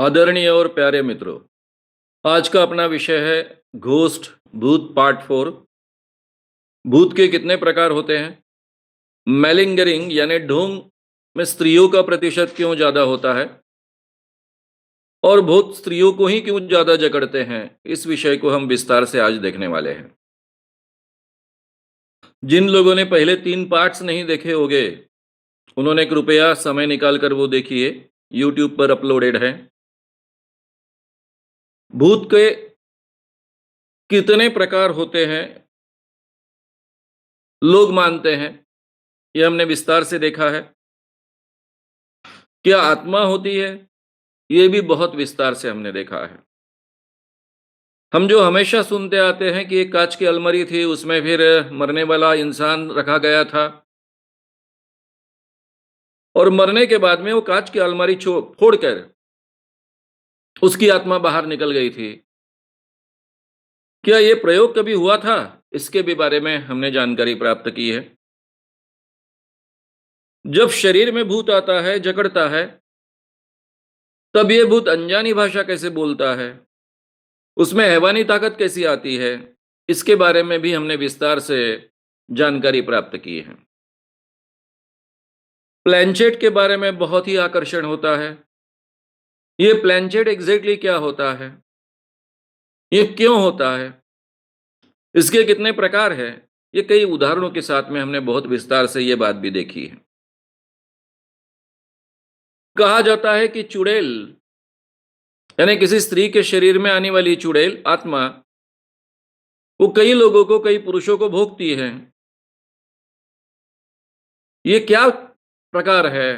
आदरणीय और प्यारे मित्रों, आज का अपना विषय है घोस्ट भूत पार्ट 4। भूत के कितने प्रकार होते हैं? मैलिंगरिंग यानी ढोंग में स्त्रियों का प्रतिशत क्यों ज़्यादा होता है? और भूत स्त्रियों को ही क्यों ज़्यादा जकड़ते हैं? इस विषय को हम विस्तार से आज देखने वाले हैं। जिन लोगों ने पहले 3 पार्ट्स नहीं देखे होंगे, उन्होंने कृपया समय निकाल कर वो देखिए, यूट्यूब पर अपलोडेड है। भूत के कितने प्रकार होते हैं, लोग मानते हैं, ये हमने विस्तार से देखा है। क्या आत्मा होती है? ये भी बहुत विस्तार से हमने देखा है। हम जो हमेशा सुनते आते हैं कि एक काँच की अलमारी थी, उसमें फिर मरने वाला इंसान रखा गया था और मरने के बाद में वो काँच की अलमारी फोड़कर उसकी आत्मा बाहर निकल गई थी। क्या ये प्रयोग कभी हुआ था? इसके भी बारे में हमने जानकारी प्राप्त की है। जब शरीर में भूत आता है, जकड़ता है, तब ये भूत अनजानी भाषा कैसे बोलता है? उसमें हैवानी ताकत कैसी आती है? इसके बारे में भी हमने विस्तार से जानकारी प्राप्त की है। प्लैंचेट के बारे में बहुत ही आकर्षण होता है। ये प्लैंचेट एग्जैक्टली क्या होता है? ये क्यों होता है? इसके कितने प्रकार हैं? ये कई उदाहरणों के साथ में हमने बहुत विस्तार से ये बात भी देखी है। कहा जाता है कि चुड़ैल यानी किसी स्त्री के शरीर में आने वाली चुड़ैल आत्मा वो कई लोगों को, कई पुरुषों को भोगती है। ये क्या प्रकार है?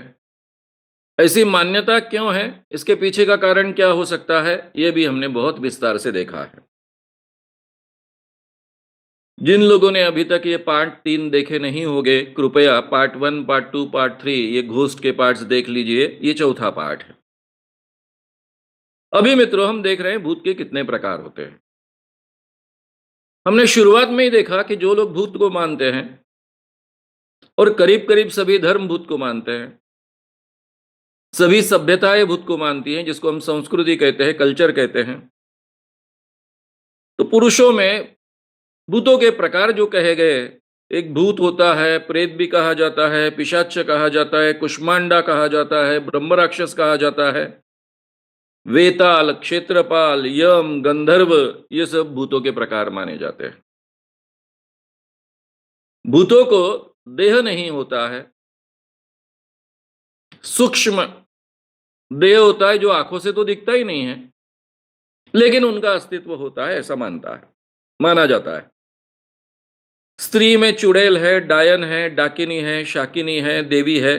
ऐसी मान्यता क्यों है? इसके पीछे का कारण क्या हो सकता है? ये भी हमने बहुत विस्तार से देखा है। जिन लोगों ने अभी तक ये पार्ट 3 देखे नहीं होंगे, कृपया पार्ट 1, पार्ट 2, पार्ट 3 ये घोस्ट के पार्ट्स देख लीजिए। ये चौथा पार्ट है। अभी मित्रों हम देख रहे हैं भूत के कितने प्रकार होते हैं। हमने शुरुआत में ही देखा कि जो लोग भूत को मानते हैं और करीब-करीब सभी धर्म भूत को मानते हैं। सभी सभ्यताएं भूत को मानती हैं, जिसको हम संस्कृति कहते हैं, कल्चर कहते हैं। तो पुरुषों में भूतों के प्रकार जो कहे गए, एक भूत होता है, प्रेत भी कहा जाता है, पिशाच कहा जाता है, कुष्मांडा कहा जाता है, ब्रह्म राक्षस कहा जाता है, वेताल, क्षेत्रपाल, यम, गंधर्व, ये सब भूतों के प्रकार माने जाते हैं। भूतों को देह नहीं होता है, सूक्ष्म देह होता है जो आंखों से तो दिखता ही नहीं है, लेकिन उनका अस्तित्व होता है, ऐसा माना जाता है। स्त्री में चुड़ैल है, डायन है, डाकिनी है, शाकिनी है, देवी है।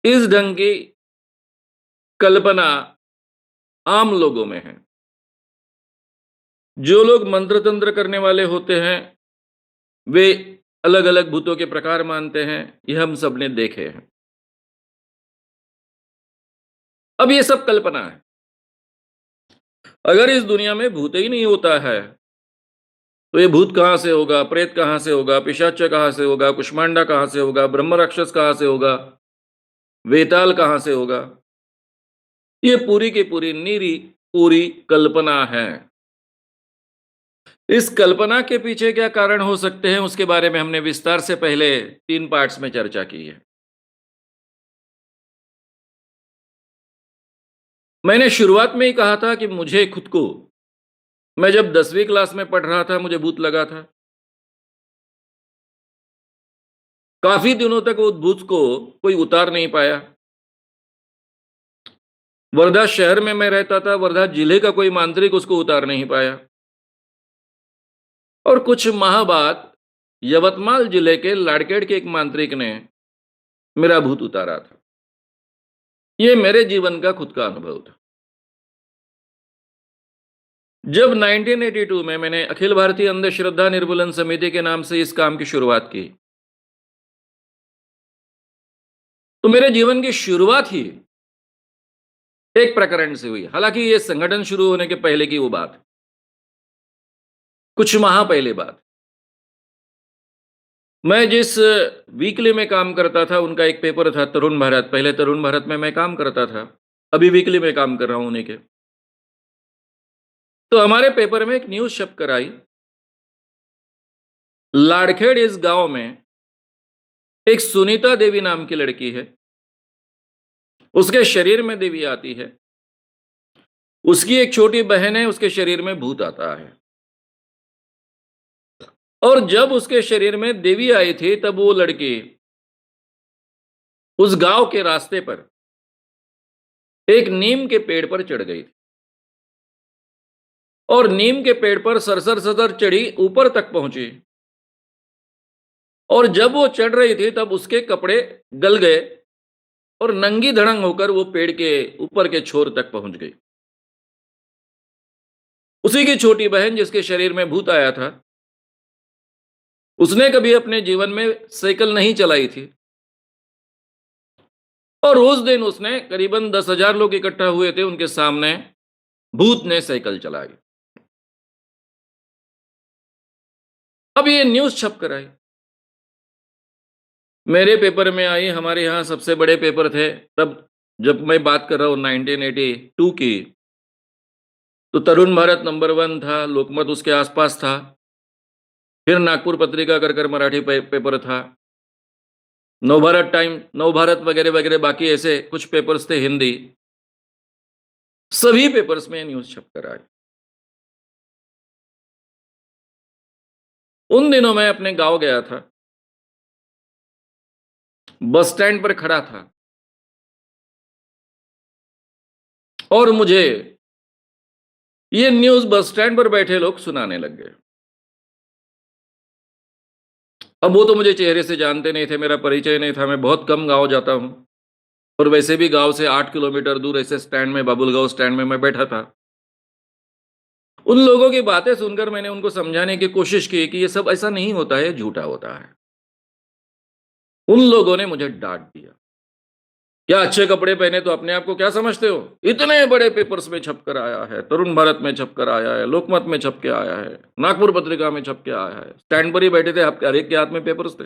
इस ढंग की कल्पना आम लोगों में है। जो लोग मंत्र तंत्र करने वाले होते हैं, वे अलग-अलग भूतों के प्रकार मानते हैं। यह हम सबने देखे हैं। अब ये सब कल्पना है। अगर इस दुनिया में भूत ही नहीं होता है, तो ये भूत कहाँ से होगा? प्रेत कहाँ से होगा? पिशाच कहाँ से होगा? कुष्मांडा कहाँ से होगा? ब्रह्म राक्षस कहाँ से होगा? वेताल कहाँ से होगा? ये पूरी की पूरी निरी पूरी कल्पना है। इस कल्पना के पीछे क्या कारण हो सकते हैं, उसके बारे में हमने विस्तार से पहले 3 पार्ट्स में चर्चा की है। मैंने शुरुआत में ही कहा था कि मुझे खुद को, मैं जब 10वीं क्लास में पढ़ रहा था, मुझे भूत लगा था। काफ़ी दिनों तक उस भूत को कोई उतार नहीं पाया। वर्धा शहर में मैं रहता था, वर्धा जिले का कोई मांत्रिक उसको उतार नहीं पाया। और कुछ माह बाद यवतमाल जिले के लाडकेड़ के एक मांत्रिक ने मेरा भूत उतारा था। ये मेरे जीवन का खुद का अनुभव था। जब 1982 में मैंने अखिल भारतीय अंधश्रद्धा निर्मूलन समिति के नाम से इस काम की शुरुआत की, तो मेरे जीवन की शुरुआत ही एक प्रकरण से हुई। हालांकि ये संगठन शुरू होने के पहले की वो बात, कुछ माह पहले बात। मैं जिस वीकली में काम करता था, उनका एक पेपर था तरुण भारत। पहले तरुण भारत में मैं काम करता था। अभी वीकली में काम कर रहा हूं उन्हीं के। तो हमारे पेपर में एक न्यूज़ छप कर आई, लाड़खेड़ इस गाँव में एक सुनीता देवी नाम की लड़की है, उसके शरीर में देवी आती है। उसकी एक छोटी बहन है, उसके शरीर में भूत आता है। और जब उसके शरीर में देवी आई थी, तब वो लड़की उस गांव के रास्ते पर एक नीम के पेड़ पर चढ़ गई थी और नीम के पेड़ पर सरसर सरसर चढ़ी, ऊपर तक पहुंची। और जब वो चढ़ रही थी, तब उसके कपड़े गल गए और नंगी धड़ंग होकर वो पेड़ के ऊपर के छोर तक पहुंच गई। उसी की छोटी बहन, जिसके शरीर में भूत आया था, उसने कभी अपने जीवन में साइकिल नहीं चलाई थी और उस दिन उसने करीबन 10,000 लोग इकट्ठा हुए थे, उनके सामने भूत ने साइकिल चलाई। अब ये न्यूज़ छप कर आई, मेरे पेपर में आई। हमारे यहाँ सबसे बड़े पेपर थे तब, जब मैं बात कर रहा हूँ 1982 की, तो तरुण भारत नंबर 1 था, लोकमत उसके आसपास था, फिर नागपुर पत्रिका कर मराठी पेपर था, नवभारत टाइम, नवभारत वगैरह वगैरह, बाकी ऐसे कुछ पेपर्स थे हिंदी। सभी पेपर्स में न्यूज़ छप कर आई। उन दिनों मैं अपने गांव गया था, बस स्टैंड पर खड़ा था और मुझे ये न्यूज़ बस स्टैंड पर बैठे लोग सुनाने लग गए। अब वो तो मुझे चेहरे से जानते नहीं थे, मेरा परिचय नहीं था, मैं बहुत कम गाँव जाता हूँ और वैसे भी गाँव से 8 किलोमीटर दूर ऐसे स्टैंड में, बाबुलगांव स्टैंड में मैं बैठा था। उन लोगों की बातें सुनकर मैंने उनको समझाने की कोशिश की कि ये सब ऐसा नहीं होता है, झूठा होता है। उन लोगों ने मुझे डाँट दिया, क्या अच्छे कपड़े पहने तो अपने आप को क्या समझते हो? इतने बड़े पेपर्स में छप कर आया है, तरुण भारत में छप कर आया है, लोकमत में छप के आया है, नागपुर पत्रिका में छप के आया है। स्टैंड पर ही बैठे थे, हर एक के हाथ में पेपर्स थे।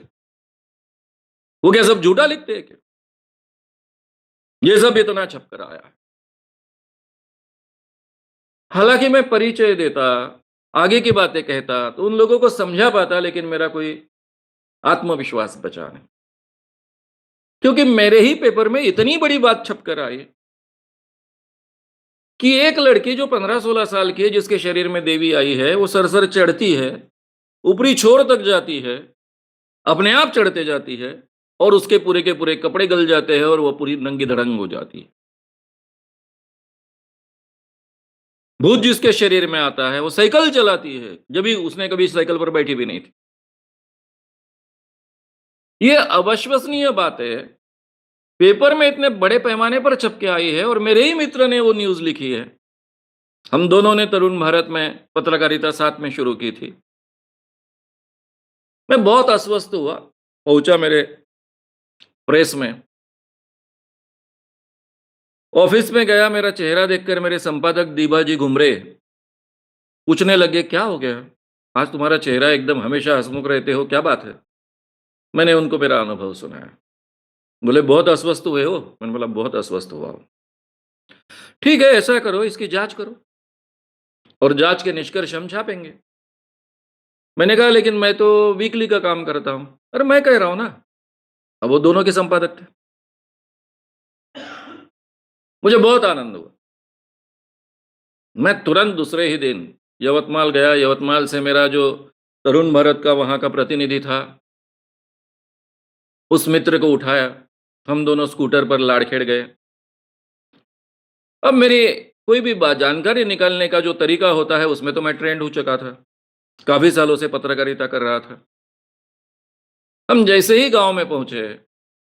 वो क्या सब झूठा लिखते हैं क्या? ये सब इतना छप कर आया है। हालांकि मैं परिचय देता, आगे की बातें कहता, तो उन लोगों को समझा पाता, लेकिन मेरा कोई आत्मविश्वास बचा नहीं, क्योंकि मेरे ही पेपर में इतनी बड़ी बात छप कर आई कि एक लड़की जो 15-16 साल की है, जिसके शरीर में देवी आई है, वो सरसर चढ़ती है, ऊपरी छोर तक जाती है, अपने आप चढ़ते जाती है और उसके पूरे के पूरे कपड़े गल जाते हैं और वो पूरी नंगी धड़ंग हो जाती है। भूत जिसके शरीर में आता है, वो साइकिल चलाती है, जबकि उसने कभी साइकिल पर बैठी भी नहीं थी। ये अविश्वसनीय बात है, पेपर में इतने बड़े पैमाने पर छप के आई है और मेरे ही मित्र ने वो न्यूज़ लिखी है। हम दोनों ने तरुण भारत में पत्रकारिता साथ में शुरू की थी। मैं बहुत अस्वस्थ हुआ, पहुंचा मेरे प्रेस में, ऑफिस में गया, मेरा चेहरा देखकर मेरे संपादक दीबाजी घुमरे पूछने लगे, क्या हो गया? आज तुम्हारा चेहरा एकदम, हमेशा हंसमुख रहते हो, क्या बात है? मैंने उनको मेरा अनुभव सुनाया। बोले, बहुत अस्वस्थ हुए हो? मैंने बोला, बहुत अस्वस्थ हुआ हूं। ठीक है, ऐसा करो, इसकी जांच करो और जांच के निष्कर्ष हम छापेंगे। मैंने कहा, लेकिन मैं तो वीकली का काम करता हूं। अरे मैं कह रहा हूं ना। अब वो दोनों के संपादक थे। मुझे बहुत आनंद हुआ। मैं तुरंत दूसरे ही दिन यवतमाल गया। यवतमाल से मेरा जो तरुण भारत का वहाँ का प्रतिनिधि था, उस मित्र को उठाया। हम दोनों स्कूटर पर लाड़खेड़ गए। अब मेरी कोई भी जानकारी निकालने का जो तरीका होता है, उसमें तो मैं ट्रेंड हो चुका था। काफ़ी सालों से पत्रकारिता कर रहा था। हम जैसे ही गाँव में पहुँचे,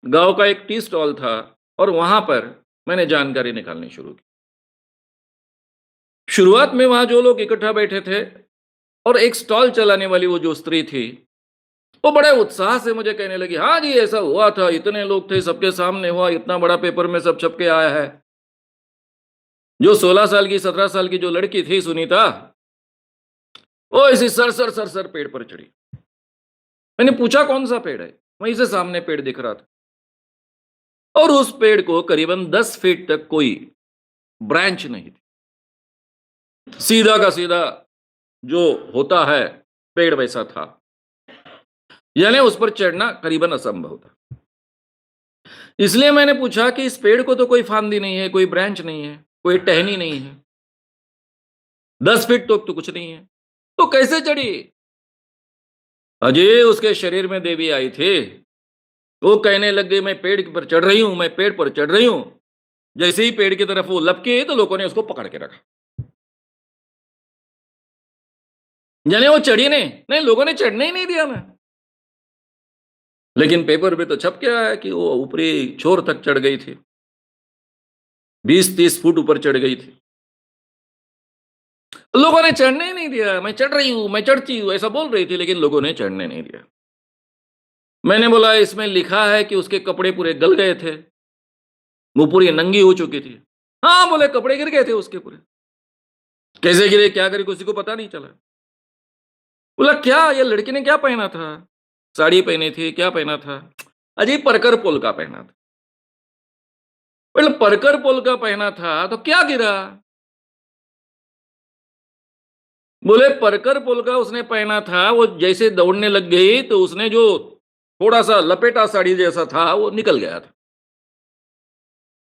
गाँव का एक टी स्टॉल था और वहाँ पर मैंने जानकारी निकालनी शुरू की। शुरुआत में वहाँ जो लोग इकट्ठा बैठे थे और एक स्टॉल चलाने वाली वो जो स्त्री थी, वो बड़े उत्साह से मुझे कहने लगी, हाँ जी, ऐसा हुआ था, इतने लोग थे, सबके सामने हुआ, इतना बड़ा पेपर में सब छप के आया है। जो 16 साल की, 17 साल की जो लड़की थी सुनीता, वो इसी सर पेड़ पर चढ़ी। मैंने पूछा, कौन सा पेड़ है? वहीं से सामने पेड़ दिख रहा था और उस पेड़ को करीबन 10 फीट तक कोई ब्रांच नहीं थी, सीधा का सीधा जो होता है पेड़ वैसा था, यानी उस पर चढ़ना करीबन असंभव था। इसलिए मैंने पूछा कि इस पेड़ को तो कोई फांदी नहीं है, कोई ब्रांच नहीं है, कोई टहनी नहीं है, 10 फीट तो कुछ नहीं है, तो कैसे चढ़ी? अजय उसके शरीर में देवी आई थी, वो कहने लग गई मैं पेड़ पर चढ़ रही हूं, मैं पेड़ पर चढ़ रही हूं। जैसे ही पेड़ की तरफ वो लपकी तो लोगों ने उसको पकड़ के रखा, यानी वो चढ़ी नहीं, लोगों ने चढ़ने ही नहीं दिया मैं। लेकिन पेपर पे तो छप के आया कि वो ऊपरी छोर तक चढ़ गई थी, 20-30 फुट ऊपर चढ़ गई थी। लोगों ने चढ़ने ही नहीं दिया, मैं चढ़ रही हूं, मैं चढ़ती हूं, ऐसा बोल रही थी, लेकिन लोगों ने चढ़ने नहीं दिया। मैंने बोला इसमें लिखा है कि उसके कपड़े पूरे गल गए थे, वो पूरी नंगी हो चुकी थी। हाँ, बोले कपड़े गिर गए थे उसके पूरे। कैसे गिरे, क्या करे, किसी को पता नहीं चला। बोला क्या ये लड़की ने क्या पहना था? साड़ी पहनी थी, क्या पहना था? अजीब परकर पोलका पहना था। बोले परकर पोलका पहना था तो क्या गिरा? बोले परकर पोलका उसने पहना था, वो जैसे दौड़ने लग गई तो उसने जो थोड़ा सा लपेटा साड़ी जैसा था वो निकल गया था,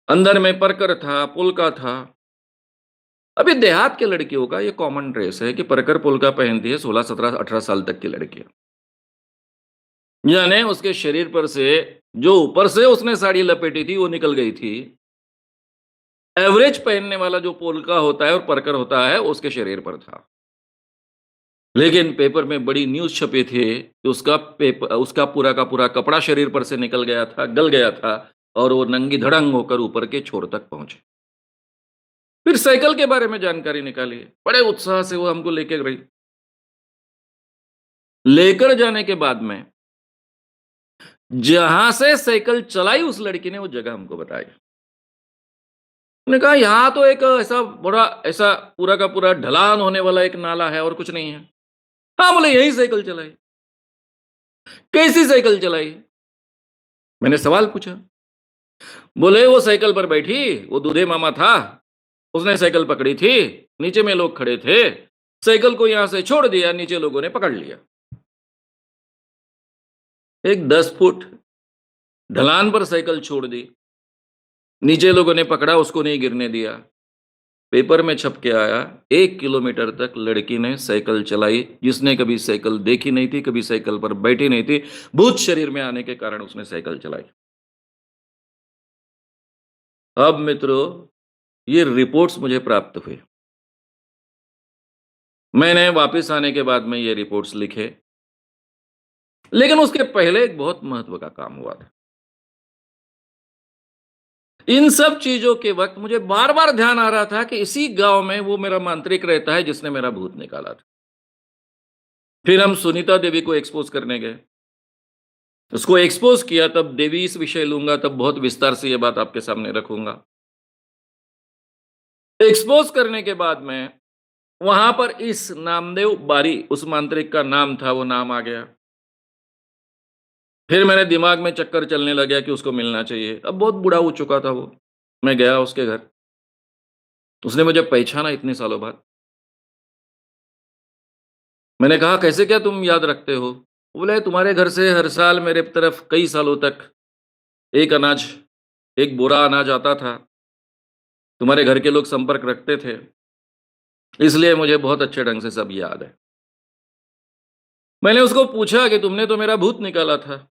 अंदर में परकर था, पोलका था। अभी देहात के लड़कियों का ये कॉमन ड्रेस है कि परकर पोलका पहनती है 16, 17, 18 साल तक की लड़कियां, यानी उसके शरीर पर से जो ऊपर से उसने साड़ी लपेटी थी वो निकल गई थी। एवरेज पहनने वाला जो पोलका होता है और परकर होता है उसके शरीर पर था। लेकिन पेपर में बड़ी न्यूज़ छपी थी कि उसका पूरा का पूरा कपड़ा शरीर पर से निकल गया था, गल गया था और वो नंगी धड़ंग होकर ऊपर के छोर तक पहुंचे। फिर साइकिल के बारे में जानकारी निकाली, बड़े उत्साह से वो हमको लेके गई। लेकर जाने के बाद में जहां से साइकिल चलाई उस लड़की ने वो जगह हमको बताई। उन्होंने कहा यहाँ तो एक ऐसा बड़ा ऐसा पूरा का पूरा ढलान होने वाला एक नाला है और कुछ नहीं है। हाँ, बोले यही साइकिल चलाई। कैसी साइकिल चलाई? मैंने सवाल पूछा। बोले वो साइकिल पर बैठी, वो दूधे मामा था, उसने साइकिल पकड़ी थी, नीचे में लोग खड़े थे, साइकिल को यहां से छोड़ दिया, नीचे लोगों ने पकड़ लिया। एक 10 फुट ढलान पर साइकिल छोड़ दी, नीचे लोगों ने पकड़ा, उसको नहीं गिरने दिया। पेपर में छप के आया 1 किलोमीटर तक लड़की ने साइकिल चलाई, जिसने कभी साइकिल देखी नहीं थी, कभी साइकिल पर बैठी नहीं थी, भूत शरीर में आने के कारण उसने साइकिल चलाई। अब मित्रों, ये रिपोर्ट्स मुझे प्राप्त हुई। मैंने वापस आने के बाद में ये रिपोर्ट्स लिखे, लेकिन उसके पहले एक बहुत महत्व का काम हुआ था। इन सब चीजों के वक्त मुझे बार-बार ध्यान आ रहा था कि इसी गांव में वो मेरा मांत्रिक रहता है जिसने मेरा भूत निकाला था। फिर हम सुनीता देवी को एक्सपोज़ करने गए। उसको एक्सपोज़ किया, तब देवी इस विषय लूँगा, तब बहुत विस्तार से ये बात आपके सामने रखूँगा। एक्सपोज़ करने के बाद में वहाँ पर इस नामदेव बारी उस मांत्रिक का नाम था, वो नाम आ गया। फिर मेरे दिमाग में चक्कर चलने लग गया कि उसको मिलना चाहिए। अब बहुत बूढ़ा हो चुका था वो। मैं गया उसके घर। उसने मुझे पहचाना इतने सालों बाद। मैंने कहा, "कैसे क्या तुम याद रखते हो?" वो बोले, "तुम्हारे घर से हर साल मेरे तरफ कई सालों तक एक अनाज एक बोरा अनाज आता था। तुम्हारे घर के लोग संपर्क रखते थे। इसलिए मुझे बहुत अच्छे ढंग से सब याद है।" मैंने उसको पूछा कि तुमने तो मेरा भूत निकाला था।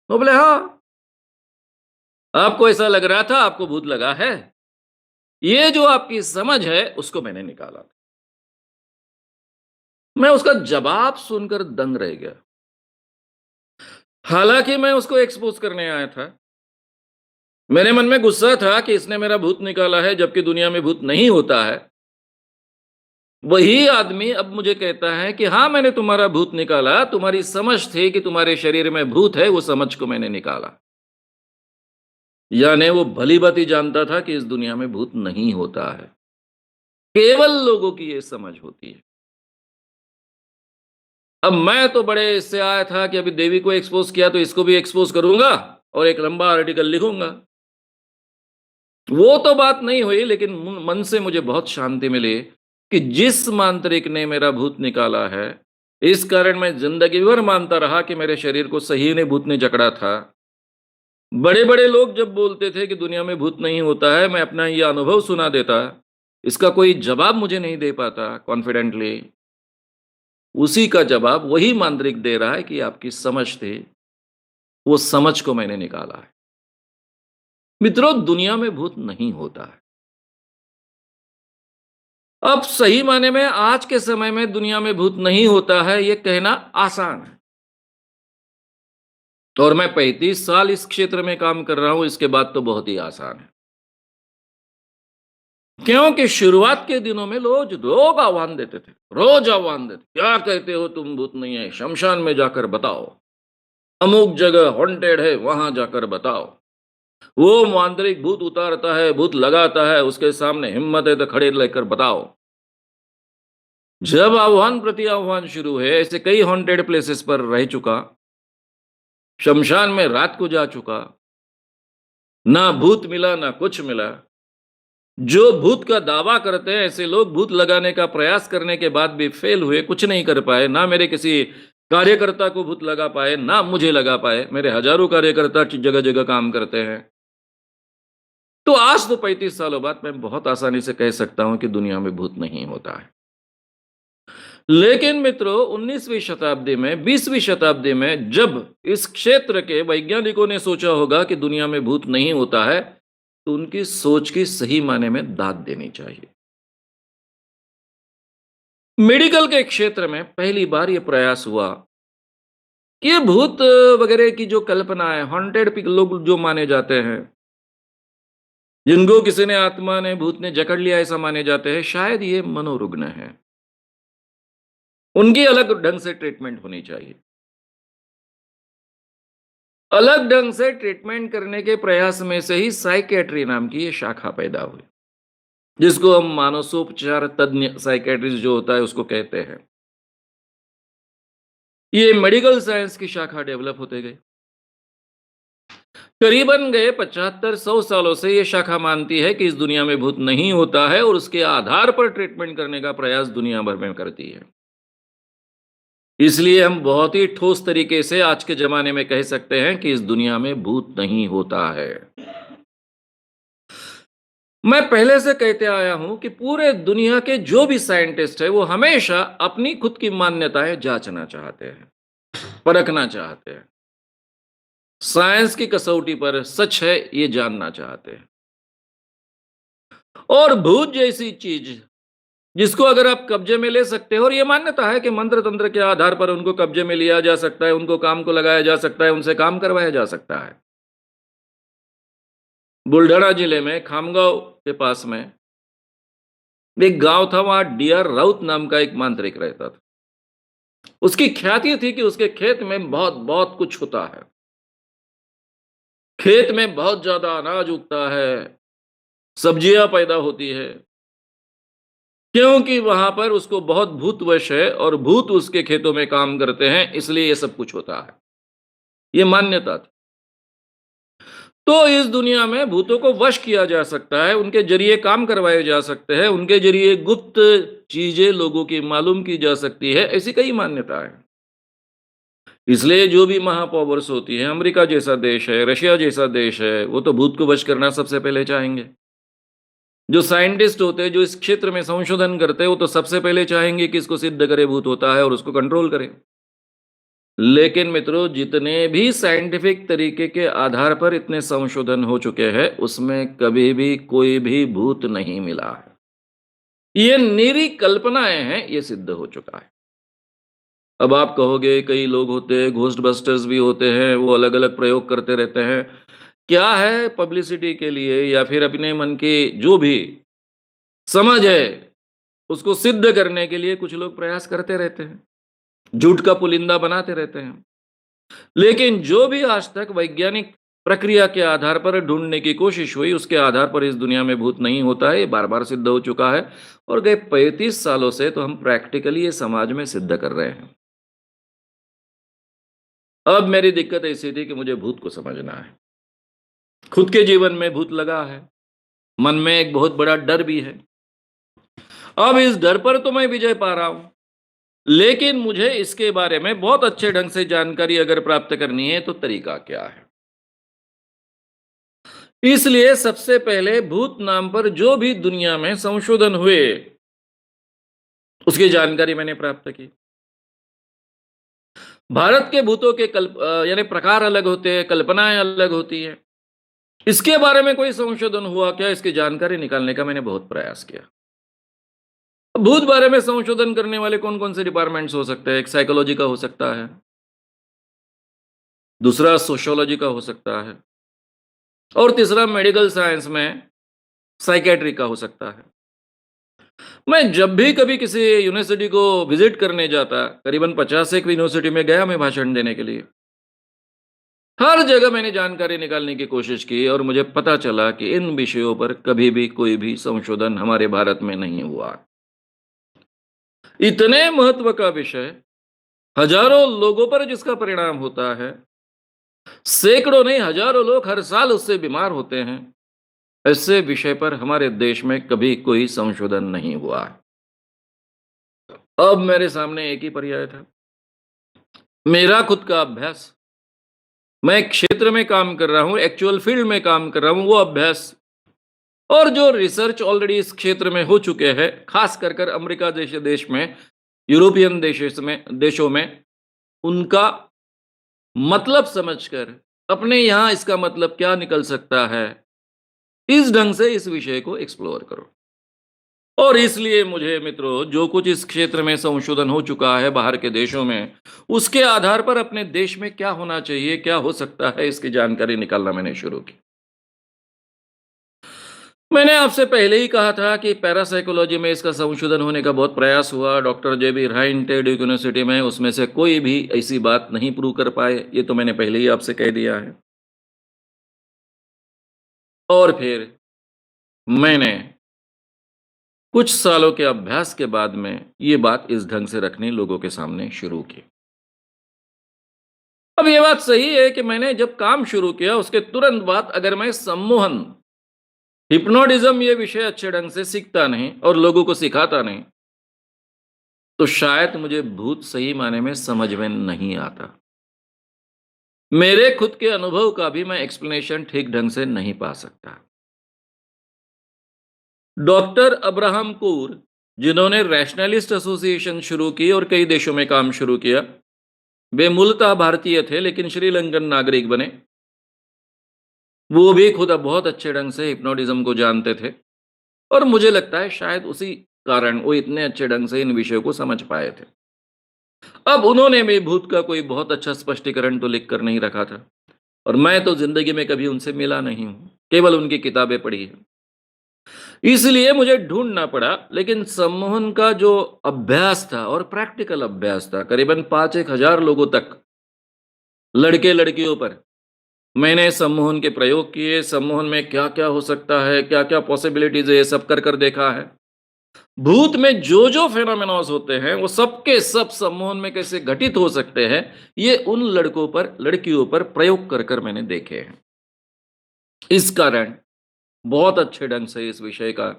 वो बोले, "हाँ, आपको ऐसा लग रहा था, आपको भूत लगा है। ये जो आपकी समझ है, उसको मैंने निकाला।" मैं उसका जवाब सुनकर दंग रह गया। हालाँकि मैं उसको एक्सपोज़ करने आया था। मेरे मन में गुस्सा था कि इसने मेरा भूत निकाला है, जबकि दुनिया में भूत नहीं होता है। वही आदमी अब मुझे कहता है कि हाँ, मैंने तुम्हारा भूत निकाला, तुम्हारी समझ थी कि तुम्हारे शरीर में भूत है, वो समझ को मैंने निकाला। यानी वो भली-भांति जानता था कि इस दुनिया में भूत नहीं होता है। केवल लोगों की ये समझ होती है। अब मैं तो बड़े इससे आया था कि अभी देवी को एक्सपोज़ किया तो इसको भी एक्सपोज़ करूँगा और एक लंबा आर्टिकल लिखूँगा। वो तो बात नहीं हुई, लेकिन मन से मुझे बहुत शांति मिली कि जिस मांत्रिक ने मेरा भूत निकाला है, इस कारण मैं ज़िंदगी भर मानता रहा कि मेरे शरीर को सही ने भूत ने जकड़ा था। बड़े-बड़े लोग जब बोलते थे कि दुनिया में भूत नहीं होता है, मैं अपना ये अनुभव सुना देता, इसका कोई जवाब मुझे नहीं दे पाता कॉन्फिडेंटली। उसी का जवाब वही मांत्रिक दे रहा है कि आपकी समझ थी, वो समझ को मैंने निकाला है। मित्रों, दुनिया में भूत नहीं होता है। अब सही मायने में आज के समय में दुनिया में भूत नहीं होता है, ये कहना आसान है। और मैं 35 साल इस क्षेत्र में काम कर रहा हूं, इसके बाद तो बहुत ही आसान है। क्योंकि शुरुआत के दिनों में लोग आह्वान देते थे, रोज आह्वान देते, क्या कहते हो तुम, भूत नहीं है, शमशान में जाकर बताओ, अमुक जगह हॉन्टेड है, वहां जाकर बताओ। वो मांत्रिक भूत उतारता है, भूत लगाता है, उसके सामने हिम्मत है तो खड़े लेकर बताओ। जब आह्वान प्रति आह्वान शुरू है, ऐसे कई हॉन्टेड प्लेसेस पर रह चुका, शमशान में रात को जा चुका, ना भूत मिला ना कुछ मिला। जो भूत का दावा करते हैं, ऐसे लोग भूत लगाने का प्रयास करने के बाद भी फेल हुए, कुछ नहीं कर पाए, ना मेरे किसी कार्यकर्ता को भूत लगा पाए, ना मुझे लगा पाए। मेरे हजारों कार्यकर्ता जगह-जगह काम करते हैं। तो आज तो 35 सालों बाद मैं बहुत आसानी से कह सकता हूं कि दुनिया में भूत नहीं होता है। लेकिन मित्रों, 19वीं शताब्दी में, 20वीं शताब्दी में जब इस क्षेत्र के वैज्ञानिकों ने सोचा होगा कि दुनिया में भूत नहीं होता है, तो उनकी सोच की सही मायने में दाद देनी चाहिए। मेडिकल के क्षेत्र में पहली बार यह प्रयास हुआ कि ये भूत वगैरह की जो कल्पना है, हॉन्टेड लोग जो माने जाते हैं, जिनको किसी ने आत्मा ने, भूत ने जकड़ लिया ऐसा माने जाते हैं, शायद ये मनोरुग्ण है। उनकी अलग ढंग से ट्रीटमेंट होनी चाहिए। अलग ढंग से ट्रीटमेंट करने के प्रयास में से ही साइकियाट्री नाम की ये शाखा पैदा हुई, जिसको हम मानसोपचार तज्ञ साइकियाट्रिस्ट जो होता है उसको कहते हैं। ये मेडिकल साइंस की शाखा डेवलप होते गई। करीबन गए 75-100 सालों से ये शाखा मानती है कि इस दुनिया में भूत नहीं होता है और उसके आधार पर ट्रीटमेंट करने का प्रयास दुनिया भर में करती है। इसलिए हम बहुत ही ठोस तरीके से आज के ज़माने में कह सकते हैं कि इस दुनिया में भूत नहीं होता है। मैं पहले से कहते आया हूं कि पूरे दुनिया के जो भी साइंटिस्ट है, वो हमेशा अपनी खुद की मान्यताएं जांचना चाहते हैं, परखना चाहते हैं। साइंस की कसौटी पर सच है ये जानना चाहते हैं। और भूत जैसी चीज जिसको अगर आप कब्जे में ले सकते हो, और ये मान्यता है कि मंत्र तंत्र के आधार पर उनको कब्जे में लिया जा सकता है, उनको काम को लगाया जा सकता है, उनसे काम करवाया जा सकता है। बुल्ढाना जिले में खामगांव के पास में एक गांव था, वहां डीआर राउत नाम का एक मांत्रिक रहता था। उसकी ख्याति थी कि उसके खेत में बहुत बहुत कुछ होता है। खेत में बहुत ज्यादा अनाज उगता है, सब्जियां पैदा होती है, क्योंकि वहां पर उसको बहुत भूतवश है और भूत उसके खेतों में काम करते हैं, इसलिए ये सब कुछ होता है। ये मान्यता थी। तो इस दुनिया में भूतों को वश किया जा सकता है, उनके जरिए काम करवाए जा सकते हैं, उनके जरिए गुप्त चीजें लोगों की मालूम की जा सकती है, ऐसी कई मान्यताएं। इसलिए जो भी महापावर्स होती है, अमेरिका जैसा देश है, रशिया जैसा देश है, वो तो भूत को वश करना सबसे पहले चाहेंगे। जो साइंटिस्ट होते हैं, जो इस क्षेत्र में संशोधन करते हैं, वो तो सबसे पहले चाहेंगे कि इसको सिद्ध करे भूत होता है और उसको कंट्रोल करें। लेकिन मित्रों, जितने भी साइंटिफिक तरीके के आधार पर इतने संशोधन हो चुके हैं, उसमें कभी भी कोई भी भूत नहीं मिला है। ये निरी कल्पनाएं हैं, ये सिद्ध हो चुका है। अब आप कहोगे कई लोग होते हैं, घोस्ट बस्टर्स भी होते हैं, वो अलग-अलग प्रयोग करते रहते हैं। क्या है, पब्लिसिटी के लिए या फिर अपने मन की जो भी समझ है, उसको सिद्ध करने के लिए कुछ लोग प्रयास करते रहते हैं। झूठ का पुलिंदा बनाते रहते हैं। लेकिन जो भी आज तक वैज्ञानिक प्रक्रिया के आधार पर ढूँढने की कोशिश हुई, उसके आधार पर इस दुनिया में भूत नहीं होता है, ये बार-बार सिद्ध हो चुका है और गए 35 सालों से तो हम प्रैक्टिकली ये समाज में सिद्ध कर रहे हैं। अब मेरी दिक्कत ऐसी थी कि मुझे भूत को समझना है। खुद के जीवन में भूत लगा है, मन में एक बहुत बड़ा डर भी है। अब इस डर पर तो मैं विजय पा रहा हूं, लेकिन मुझे इसके बारे में बहुत अच्छे ढंग से जानकारी अगर प्राप्त करनी है तो तरीका क्या है? इसलिए सबसे पहले भूत नाम पर जो भी दुनिया में संशोधन हुए, उसकी जानकारी मैंने प्राप्त की। भारत के भूतों के यानी प्रकार अलग होते हैं, कल्पनाएं अलग होती है। इसके बारे में कोई संशोधन हुआ क्या, इसकी जानकारी निकालने का मैंने बहुत प्रयास किया। भूत बारे में संशोधन करने वाले कौन-कौन से डिपार्टमेंट्स हो सकते हैं? एक साइकोलॉजी का हो सकता है, दूसरा सोशियोलॉजी का हो सकता है और तीसरा मेडिकल साइंस में साइकियाट्री का हो सकता है। मैं जब भी कभी किसी यूनिवर्सिटी को विजिट करने जाता, करीबन 50 एक यूनिवर्सिटी में गया मैं भाषण देने के लिए। हर जगह मैंने जानकारी निकालने की कोशिश की और मुझे पता चला कि इन विषयों पर कभी भी कोई भी संशोधन हमारे भारत में नहीं हुआ। इतने महत्व का विषय, हजारों लोगों पर जिसका परिणाम होता है, सैकड़ों नहीं हजारों लोग हर साल उससे बीमार होते हैं, ऐसे विषय पर हमारे देश में कभी कोई संशोधन नहीं हुआ। अब मेरे सामने एक ही पर्याय था, मेरा खुद का अभ्यास। मैं एक क्षेत्र में काम कर रहा हूं, एक्चुअल फील्ड में काम कर रहा हूं, वो अभ्यास और जो रिसर्च ऑलरेडी इस क्षेत्र में हो चुके हैं, खास कर कर अमेरिका जैसे देश में, यूरोपियन देशों में उनका मतलब समझकर अपने यहाँ इसका मतलब क्या निकल सकता है, इस ढंग से इस विषय को एक्सप्लोर करो। और इसलिए मुझे मित्रों, जो कुछ इस क्षेत्र में संशोधन हो चुका है बाहर के देशों में, उसके आधार पर अपने देश में क्या होना चाहिए, क्या हो सकता है, इसकी जानकारी निकालना मैंने शुरू की। मैंने आपसे पहले ही कहा था कि पैरासाइकोलॉजी में इसका संशोधन होने का बहुत प्रयास हुआ। डॉक्टर जेबी राइन टेड यूनिवर्सिटी में, उसमें से कोई भी ऐसी बात नहीं प्रूव कर पाए, ये तो मैंने पहले ही आपसे कह दिया है। और फिर मैंने कुछ सालों के अभ्यास के बाद में ये बात इस ढंग से रखनी लोगों के सामने शुरू की। अब ये बात सही है कि मैंने जब काम शुरू किया उसके तुरंत बाद अगर मैं सम्मोहन, हिप्नोटिज्म ये विषय अच्छे ढंग से सीखता नहीं और लोगों को सिखाता नहीं, तो शायद मुझे भूत सही मायने में समझ में नहीं आता। मेरे खुद के अनुभव का भी मैं एक्सप्लेनेशन ठीक ढंग से नहीं पा सकता। डॉक्टर अब्राहम कूर, जिन्होंने रैशनलिस्ट एसोसिएशन शुरू की और कई देशों में काम शुरू किया, वे मूलतः भारतीय थे लेकिन श्रीलंकन नागरिक बने। वो भी खुद अब बहुत अच्छे ढंग से हिप्नोटिज्म को जानते थे और मुझे लगता है शायद उसी कारण वो इतने अच्छे ढंग से इन विषयों को समझ पाए थे। अब उन्होंने भी भूत का कोई बहुत अच्छा स्पष्टीकरण तो लिख कर नहीं रखा था और मैं तो जिंदगी में कभी उनसे मिला नहीं हूं, केवल उनकी किताबें पढ़ी है। इसलिए मुझे ढूंढना पड़ा, लेकिन सम्मोहन का जो अभ्यास था और प्रैक्टिकल अभ्यास था, करीबन 5-1 हजार लोगों तक, लड़के लड़कियों पर मैंने सम्मोहन के प्रयोग किए। सम्मोहन में क्या क्या हो सकता है, क्या क्या पॉसिबिलिटीज है, ये सब कर कर देखा है। भूत में जो जो फेनोमेनॉज होते हैं वो सबके सब सम्मोहन में कैसे घटित हो सकते हैं, ये उन लड़कों पर लड़कियों पर प्रयोग कर कर मैंने देखे हैं। इस कारण बहुत अच्छे ढंग से इस विषय का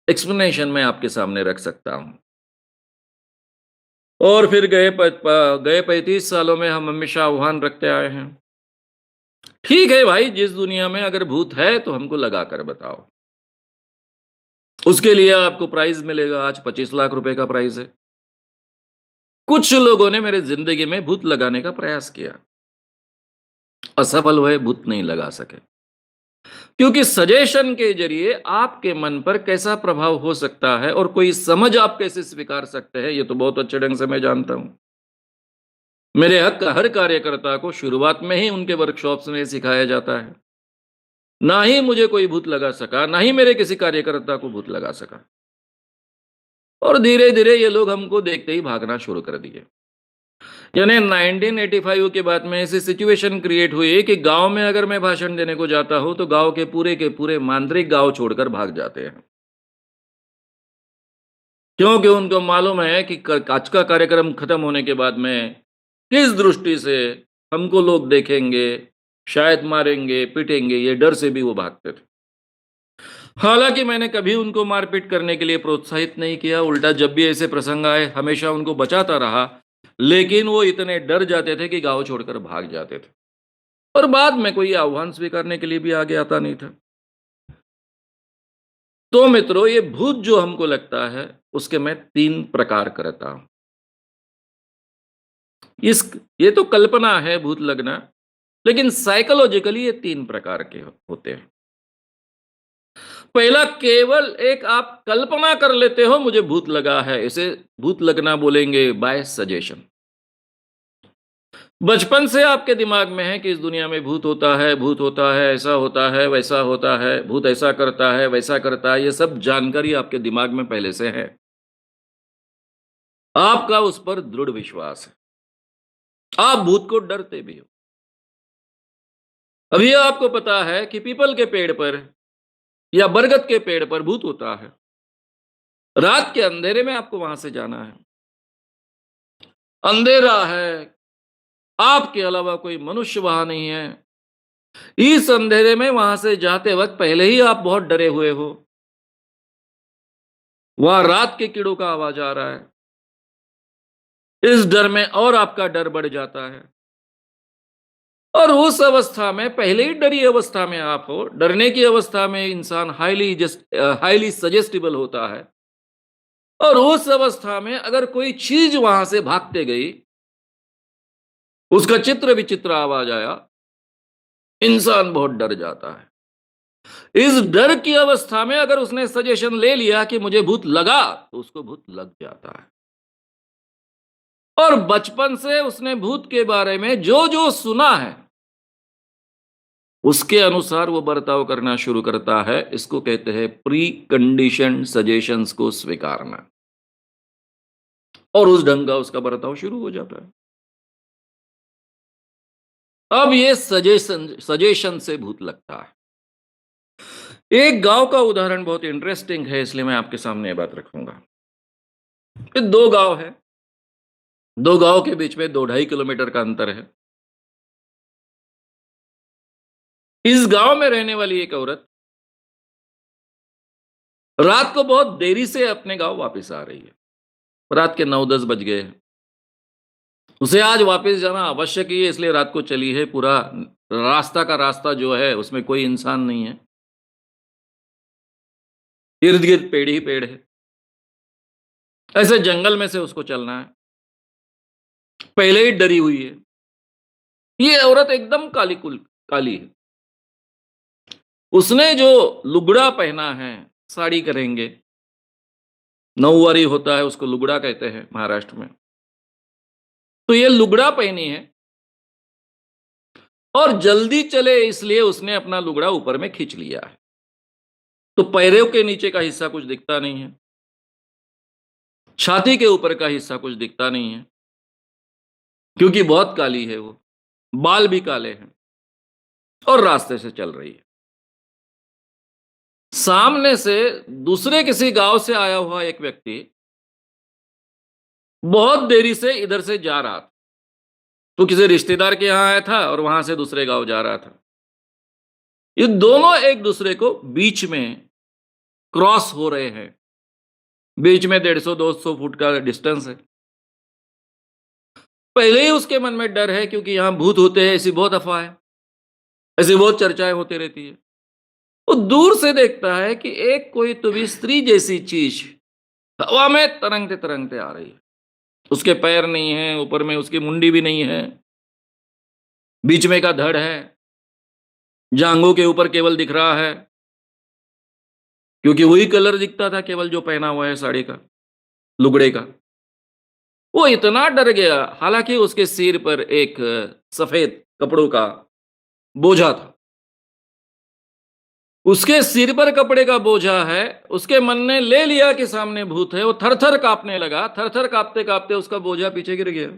एक्सप्लेनेशन मैं आपके सामने रख सकता हूं। और फिर गए 35 सालों में हम हमेशा आह्वान रखते आए हैं, ठीक है भाई, जिस दुनिया में अगर भूत है तो हमको लगा कर बताओ। उसके लिए आपको प्राइज मिलेगा। आज 25 लाख रुपए का प्राइज है। कुछ लोगों ने मेरे जिंदगी में भूत लगाने का प्रयास किया, असफल हुए, भूत नहीं लगा सके। क्योंकि सजेशन के जरिए आपके मन पर कैसा प्रभाव हो सकता है और कोई समझ आप कैसे स्वीकार सकते हैं, ये तो बहुत अच्छे ढंग से मैं जानता हूं। मेरे हक का हर कार्यकर्ता को शुरुआत में ही उनके वर्कशॉप्स में सिखाया जाता है। ना ही मुझे कोई भूत लगा सका, ना ही मेरे किसी कार्यकर्ता को भूत लगा सका। और धीरे धीरे ये लोग हमको देखते ही भागना शुरू कर दिए। यानी 1985 के बाद में ऐसी सिचुएशन क्रिएट हुई कि गांव में अगर मैं भाषण देने को जाता हूं तो गांव के पूरे मांद्रिक गांव छोड़कर भाग जाते हैं, क्योंकि उनको मालूम है कि आज का कार्यक्रम खत्म होने के बाद में किस दृष्टि से हमको लोग देखेंगे, शायद मारेंगे, पीटेंगे, ये डर से भी वो भागते थे। हालांकि मैंने कभी उनको मारपीट करने के लिए प्रोत्साहित नहीं किया, उल्टा जब भी ऐसे प्रसंग आए हमेशा उनको बचाता रहा, लेकिन वो इतने डर जाते थे कि गांव छोड़कर भाग जाते थे और बाद में कोई आह्वान स्वीकारने के लिए भी आगे आता नहीं था। तो मित्रों, ये भूत जो हमको लगता है उसके मैं 3 प्रकार करता हूं। इस ये तो कल्पना है भूत लगना, लेकिन साइकोलॉजिकली ये 3 प्रकार के होते हैं। पहला, केवल एक आप कल्पना कर लेते हो मुझे भूत लगा है, इसे भूत लगना बोलेंगे बाय सजेशन। बचपन से आपके दिमाग में है कि इस दुनिया में भूत होता है, भूत होता है, ऐसा होता है, वैसा होता है, भूत ऐसा करता है, वैसा करता है, ये सब जानकारी आपके दिमाग में पहले से है। आपका उस पर दृढ़ विश्वास है। आप भूत को डरते भी हो। अभी आपको पता है कि पीपल के पेड़ पर या बरगद के पेड़ पर भूत होता है। रात के अंधेरे में आपको वहां से जाना है। अंधेरा है, आपके अलावा कोई मनुष्य वहां नहीं है। इस अंधेरे में वहां से जाते वक्त पहले ही आप बहुत डरे हुए हो। वहां रात के कीड़ों का आवाज आ रहा है। इस डर में और आपका डर बढ़ जाता है। और उस अवस्था में, पहले ही डरी अवस्था में आप हो, डरने की अवस्था में इंसान हाईली सजेस्टिबल होता है। और उस अवस्था में अगर कोई चीज वहां से भागते गई, उसका चित्र विचित्र आवाज आया, इंसान बहुत डर जाता है। इस डर की अवस्था में अगर उसने सजेशन ले लिया कि मुझे भूत लगा, तो उसको भूत लग जाता है। और बचपन से उसने भूत के बारे में जो जो सुना है, उसके अनुसार वो बर्ताव करना शुरू करता है। इसको कहते हैं प्री कंडीशन सजेशंस को स्वीकारना। और उस ढंग का उसका बर्ताव शुरू हो जाता है। अब ये सजेशन से भूत लगता है। एक गांव का उदाहरण बहुत इंटरेस्टिंग है, इसलिए मैं आपके सामने ये बात रखूंगा। ये 2 गांव है। 2 गांव के बीच में 2-2.5 किलोमीटर का अंतर है। इस गांव में रहने वाली एक औरत रात को बहुत देरी से अपने गांव वापस आ रही है। रात के 9-10 बज गए हैं। उसे आज वापस जाना आवश्यक ही है, इसलिए रात को चली है। पूरा रास्ता का रास्ता जो है उसमें कोई इंसान नहीं है। इर्द गिर्द पेड़ ही पेड़ है। ऐसे जंगल में से उसको चलना है। पहले ही डरी हुई है। ये औरत एकदम काली है। उसने जो लुगड़ा पहना है, साड़ी करेंगे, नौवारी होता है, उसको लुगड़ा कहते हैं महाराष्ट्र में। तो ये लुगड़ा पहनी है और जल्दी चले इसलिए उसने अपना लुगड़ा ऊपर में खींच लिया है। तो पैरों के नीचे का हिस्सा कुछ दिखता नहीं है। छाती के ऊपर का हिस्सा कुछ दिखता नहीं है, क्योंकि बहुत काली है वो। बाल भी काले हैं और रास्ते से चल रही है। सामने से दूसरे किसी गांव से आया हुआ एक व्यक्ति बहुत देरी से इधर से जा रहा था। तो किसी रिश्तेदार के यहां आया था और वहां से दूसरे गांव जा रहा था। ये दोनों एक दूसरे को बीच में क्रॉस हो रहे हैं। बीच में 150-200 फुट का डिस्टेंस है। पहले ही उसके मन में डर है, क्योंकि यहां भूत होते हैं, ऐसी बहुत अफवाह है, ऐसी बहुत चर्चाएं होती रहती है। वो दूर से देखता है कि एक कोई तो भी स्त्री जैसी चीज हवा में तरंगते तरंगते आ रही है। उसके पैर नहीं है, ऊपर में उसकी मुंडी भी नहीं है, बीच में का धड़ है, जांघों के ऊपर केवल दिख रहा है, क्योंकि वही कलर दिखता था केवल जो पहना हुआ है साड़ी का, लुगड़े का। वो इतना डर गया। हालांकि उसके सिर पर एक सफेद कपड़ों का बोझा था। उसके सिर पर कपड़े का बोझा है। उसके मन ने ले लिया कि सामने भूत है। वो थर थर कांपने लगा। थर थर कांपते कांपते उसका बोझा पीछे गिर गया।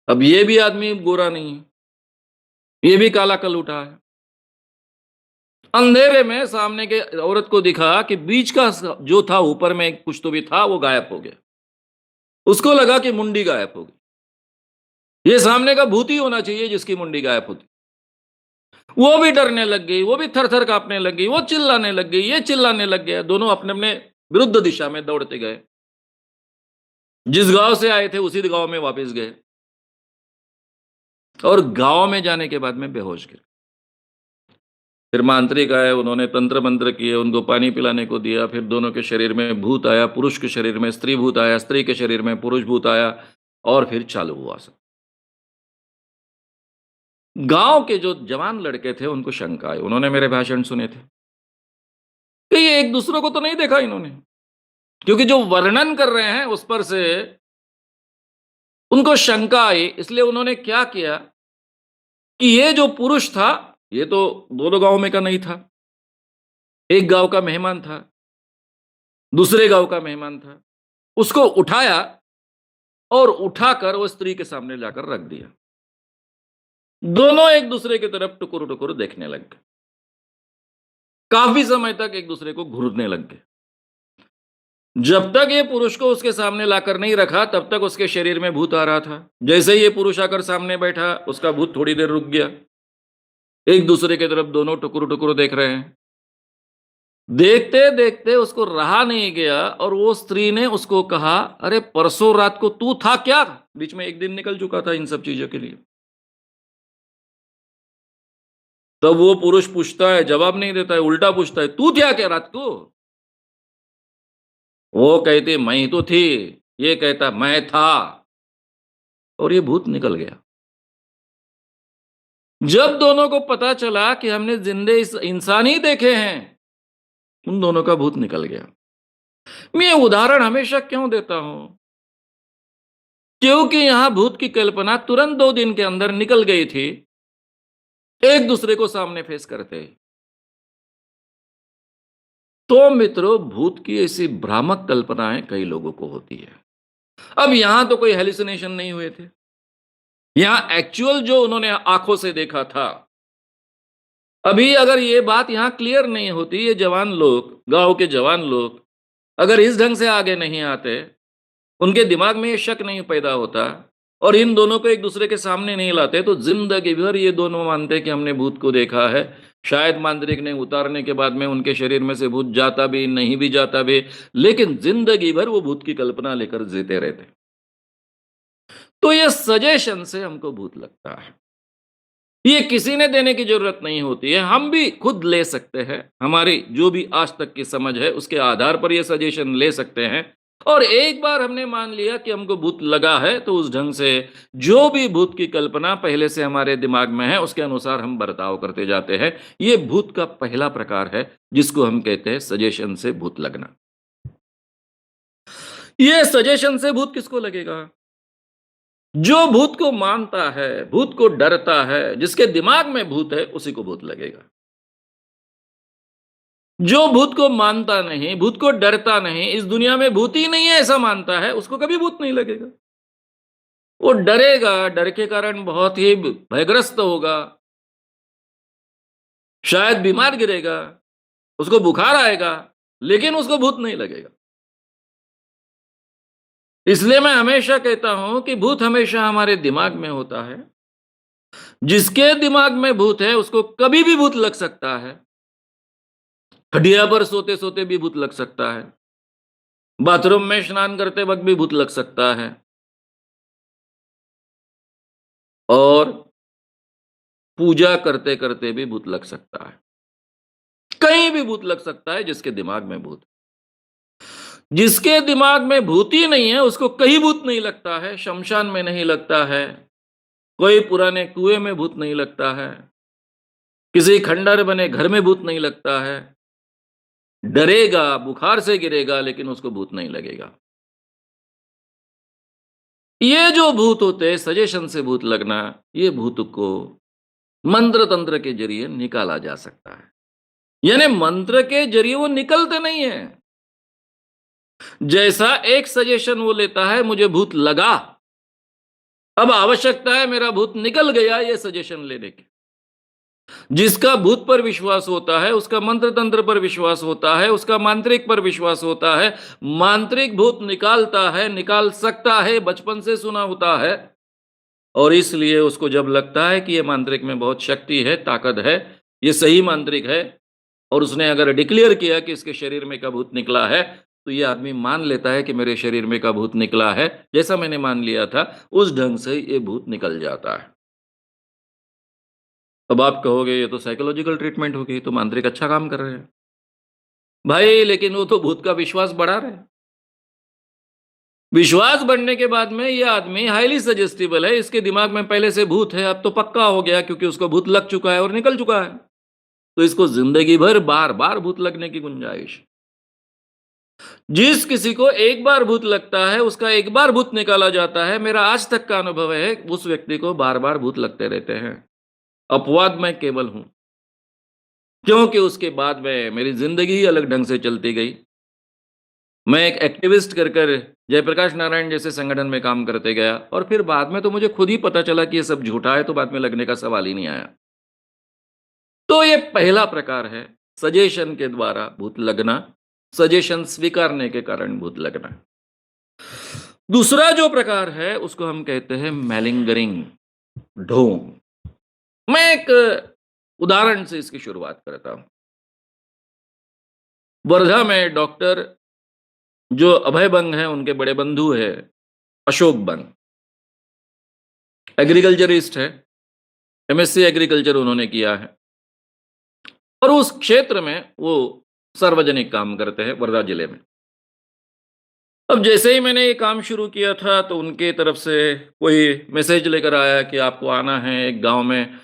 अब ये भी आदमी गोरा नहीं है, ये भी काला कल उठा है। अंधेरे में सामने के औरत को दिखा कि बीच का जो था, ऊपर में कुछ तो भी था, वो गायब हो गया। उसको लगा कि मुंडी गायब हो गई। ये सामने का भूत ही होना चाहिए जिसकी मुंडी गायब होती। वो भी डरने लग गई, वो भी थर-थर काँपने लग गई, वो चिल्लाने लग गई, ये चिल्लाने लग गया। दोनों अपने-अपने विरुद्ध दिशा में दौड़ते गए। जिस गाँव से आए थे उसी गाँव में वापस गए और गाँव में जाने के बाद में बेहोश गिर। फिर मांत्रिक आए, उन्होंने तंत्र-मंत्र किए, उनको पानी पिलाने को दिया, फिर दोनों के शरीर में भूत आया, पुरुष के शरीर में स्त्री भूत आया, स्त्री के शरीर में पुरुष भूत आया और फिर चालू हुआ सब। गाँव के जो जवान लड़के थे उनको शंका आई, उन्होंने मेरे भाषण सुने थे कि ये एक-दूसरे को तो नहीं देखा इन्होंने, क्योंकि जो वर्णन कर रहे हैं उस पर से उनको शंका आई, इसलिए उन्होंने क्या किया कि ये जो पुरुष था, ये तो दोनों गाँव में का नहीं था। एक गाँव का मेहमान था, दूसरे गाँव का मेहमान था। उसको उठाया और उठाकर वो स्त्री के सामने लाकर रख दिया। दोनों एक-दूसरे की तरफ टुकुर-टुकुर देखने लग गए। काफ़ी समय तक एक-दूसरे को घूरने लग गए। जब तक ये पुरुष को उसके सामने लाकर नहीं रखा, तब तक उसके शरीर में भूत आ रहा था। जैसे ही ये पुरुष आकर सामने बैठा, उसका भूत थोड़ी देर रुक गया। एक-दूसरे की तरफ दोनों टुकुर-टुकुर देख रहे हैं। देखते-देखते उसको रहा नहीं गया और वो स्त्री ने उसको कहा, "अरे! परसों रात को तू था क्या?" बीच में 1 दिन निकल चुका था इन सब चीज़ों के लिए। तब वो पुरुष पूछता है, जवाब नहीं देता है, उल्टा पूछता है, "तू था क्या रात को?" वो कहती, "मैं ही तो थी।" ये कहता, "मैं था।" और ये भूत निकल गया। जब दोनों को पता चला कि हमने ज़िंदे इस इंसान ही देखे हैं, उन दोनों का भूत निकल गया। मैं ये उदाहरण हमेशा क्यों देता हूँ? क्योंकि यहाँ भूत की कल्पना तुरंत 2 दिन के अंदर निकल गई थी, एक-दूसरे को सामने फेस करते। तो मित्रों, भूत की ऐसी भ्रामक कल्पनाएँ कई लोगों को होती है। अब यहाँ तो कोई हैलुसिनेशन नहीं हुए थे। यहाँ एक्चुअल जो उन्होंने आँखों से देखा था। अभी अगर ये बात यहाँ क्लियर नहीं होती, ये जवान लोग, गाँव के जवान लोग, अगर इस ढंग से आगे नहीं आते, उनके दिमाग में ये शक नहीं पैदा होता और इन दोनों को एक-दूसरे के सामने नहीं लाते, तो ज़िंदगी भर ये दोनों मानते कि हमने भूत को देखा है। शायद मांत्रिक ने उतारने के बाद में उनके शरीर में से भूत जाता भी, नहीं भी जाता भी, लेकिन ज़िंदगी भर वो भूत की कल्पना लेकर जीते रहते। तो ये सजेशन से हमको भूत लगता है। ये किसी ने देने की ज़रूरत नहीं होती है, हम भी खुद ले सकते हैं। हमारी जो भी आज तक की समझ है, उसके आधार पर ये सजेशन ले सकते हैं और एक बार हमने मान लिया कि हमको भूत लगा है, तो उस ढंग से जो भी भूत की कल्पना पहले से हमारे दिमाग में है, उसके अनुसार हम बर्ताव करते जाते हैं। ये भूत का पहला प्रकार है, जिसको हम कहते हैं सजेशन से भूत लगना। ये सजेशन से भूत किसको लगेगा? जो भूत को मानता है, भूत को डरता है, जिसके दिमाग में भूत है, उसी को भूत लगेगा। जो भूत को मानता नहीं, भूत को डरता नहीं, इस दुनिया में भूत ही नहीं है ऐसा मानता है, उसको कभी भूत नहीं लगेगा। वो डरेगा, डर के कारण बहुत ही भयग्रस्त होगा, शायद बीमार गिरेगा, उसको बुखार आएगा, लेकिन उसको भूत नहीं लगेगा। इसलिए मैं हमेशा कहता हूं कि भूत हमेशा हमारे दिमाग में होता है। जिसके दिमाग में भूत है, उसको कभी भी भूत लग सकता है। खटिया पर सोते-सोते भी भूत लग सकता है। बाथरूम में स्नान करते वक़्त भी भूत लग सकता है और पूजा करते-करते भी भूत लग सकता है। कहीं भी भूत लग सकता है जिसके दिमाग में भूत। जिसके दिमाग में भूत ही नहीं है, उसको कहीं भूत नहीं लगता है, श्मशान में नहीं लगता है, कोई पुराने कुएँ में भूत नहीं लगता है, किसी खंडहर बने घर में भूत नहीं लगता है। डरेगा, बुखार से गिरेगा, लेकिन उसको भूत नहीं लगेगा। ये जो भूत होते हैं, सजेशन से भूत लगना, ये भूत को मंत्र-तंत्र के ज़रिए निकाला जा सकता है। यानी मंत्र के ज़रिए वो निकलते नहीं हैं। जैसा एक सजेशन वो लेता है, मुझे भूत लगा, अब आवश्यकता है मेरा भूत निकल गया ये सजेशन लेने की। जिसका भूत पर विश्वास होता है, उसका मंत्र तंत्र पर विश्वास होता है, उसका मांत्रिक पर विश्वास होता है। मांत्रिक भूत निकालता है, निकाल सकता है, बचपन से सुना होता है। और इसलिए उसको जब लगता है कि ये मांत्रिक में बहुत शक्ति है, ताकत है, ये सही मांत्रिक है और उसने अगर डिक्लेयर किया कि इसके शरीर में का भूत निकला है, तो ये आदमी मान लेता है कि मेरे शरीर में का भूत निकला है, जैसा मैंने मान लिया था, उस ढंग से ये भूत निकल जाता है। अब आप कहोगे ये तो साइकोलॉजिकल ट्रीटमेंट हो गई, तो मांत्रिक अच्छा काम कर रहे हैं। भाई लेकिन वो तो भूत का विश्वास बढ़ा रहे हैं। विश्वास बढ़ने के बाद में ये आदमी हाइली सजेस्टिबल है, इसके दिमाग में पहले से भूत है, अब तो पक्का हो गया क्योंकि उसको भूत लग चुका है और निकल चुका है। तो इसको ज़िंदगी भर बार-बार भूत लगने की गुंजाइश। जिस किसी को एक बार भूत लगता है, उसका एक बार भूत निकाला जाता है, मेरा आज तक का अनुभव है, उस व्यक्ति को बार-बार भूत लगते रहते हैं। अपवाद मैं केवल हूँ, क्योंकि उसके बाद में मेरी ज़िंदगी ही अलग ढंग से चलती गई। मैं एक एक्टिविस्ट कर जयप्रकाश नारायण जैसे संगठन में काम करते गया और फिर बाद में तो मुझे खुद ही पता चला कि ये सब झूठा है, तो बाद में लगने का सवाल ही नहीं आया। तो ये पहला प्रकार है, सजेशन के द्वारा भूत लगना, सजेशन स्वीकारने के कारण भूत लगना। दूसरा जो प्रकार है, उसको हम कहते हैं मैलिंगरिंग, ढोंग। मैं एक उदाहरण से इसकी शुरुआत करता हूँ। वर्धा में डॉक्टर जो अभय बंग हैं, उनके बड़े बंधु हैं, अशोक बंग, एग्रीकल्चरिस्ट है, एमएससी एग्रीकल्चर उन्होंने किया है और उस क्षेत्र में वो सार्वजनिक काम करते हैं वर्धा जिले में। अब जैसे ही मैंने ये काम शुरू किया था, तो उनके तरफ से कोई मैसेज लेकर आया कि आपको आना है, एक गाँव में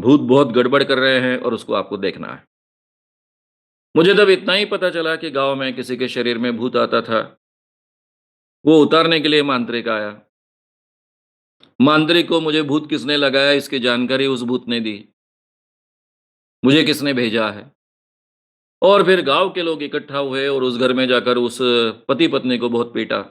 भूत बहुत गड़बड़ कर रहे हैं और उसको आपको देखना है। मुझे तब इतना ही पता चला कि गाँव में किसी के शरीर में भूत आता था, वो उतारने के लिए मांत्रिक आया। मांत्रिक को मुझे भूत किसने लगाया, इसकी जानकारी उस भूत ने दी, मुझे किसने भेजा है। और फिर गाँव के लोग इकट्ठा हुए और उस घर में जाकर उस पति-पत्नी को बहुत पीटा।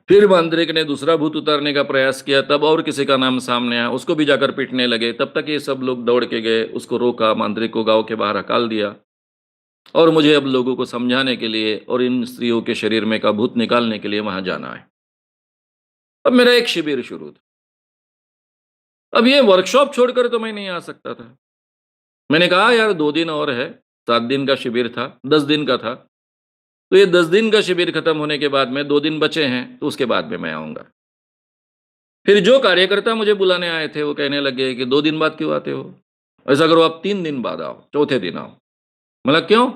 फिर मांत्रिक ने दूसरा भूत उतारने का प्रयास किया, तब और किसी का नाम सामने आया, उसको भी जाकर पीटने लगे। तब तक ये सब लोग दौड़ के गए, उसको रोका, मांत्रिक को गाँव के बाहर हकाल दिया और मुझे अब लोगों को समझाने के लिए और इन स्त्रियों के शरीर में का भूत निकालने के लिए वहाँ जाना है। अब मेरा एक शिविर शुरू था। अब ये वर्कशॉप छोड़कर तो मैं नहीं आ सकता था। मैंने कहा यार 2 दिन और है, 7 दिन का शिविर था, 10 दिन का था। तो ये 10 दिन का शिविर खत्म होने के बाद में 2 दिन बचे हैं, तो उसके बाद में मैं आऊँगा। फिर जो कार्यकर्ता मुझे बुलाने आए थे, वो कहने लगे कि 2 दिन बाद क्यों आते हो? ऐसा करो आप 3 दिन बाद आओ, चौथे दिन आओ। मैंने कहा क्यों?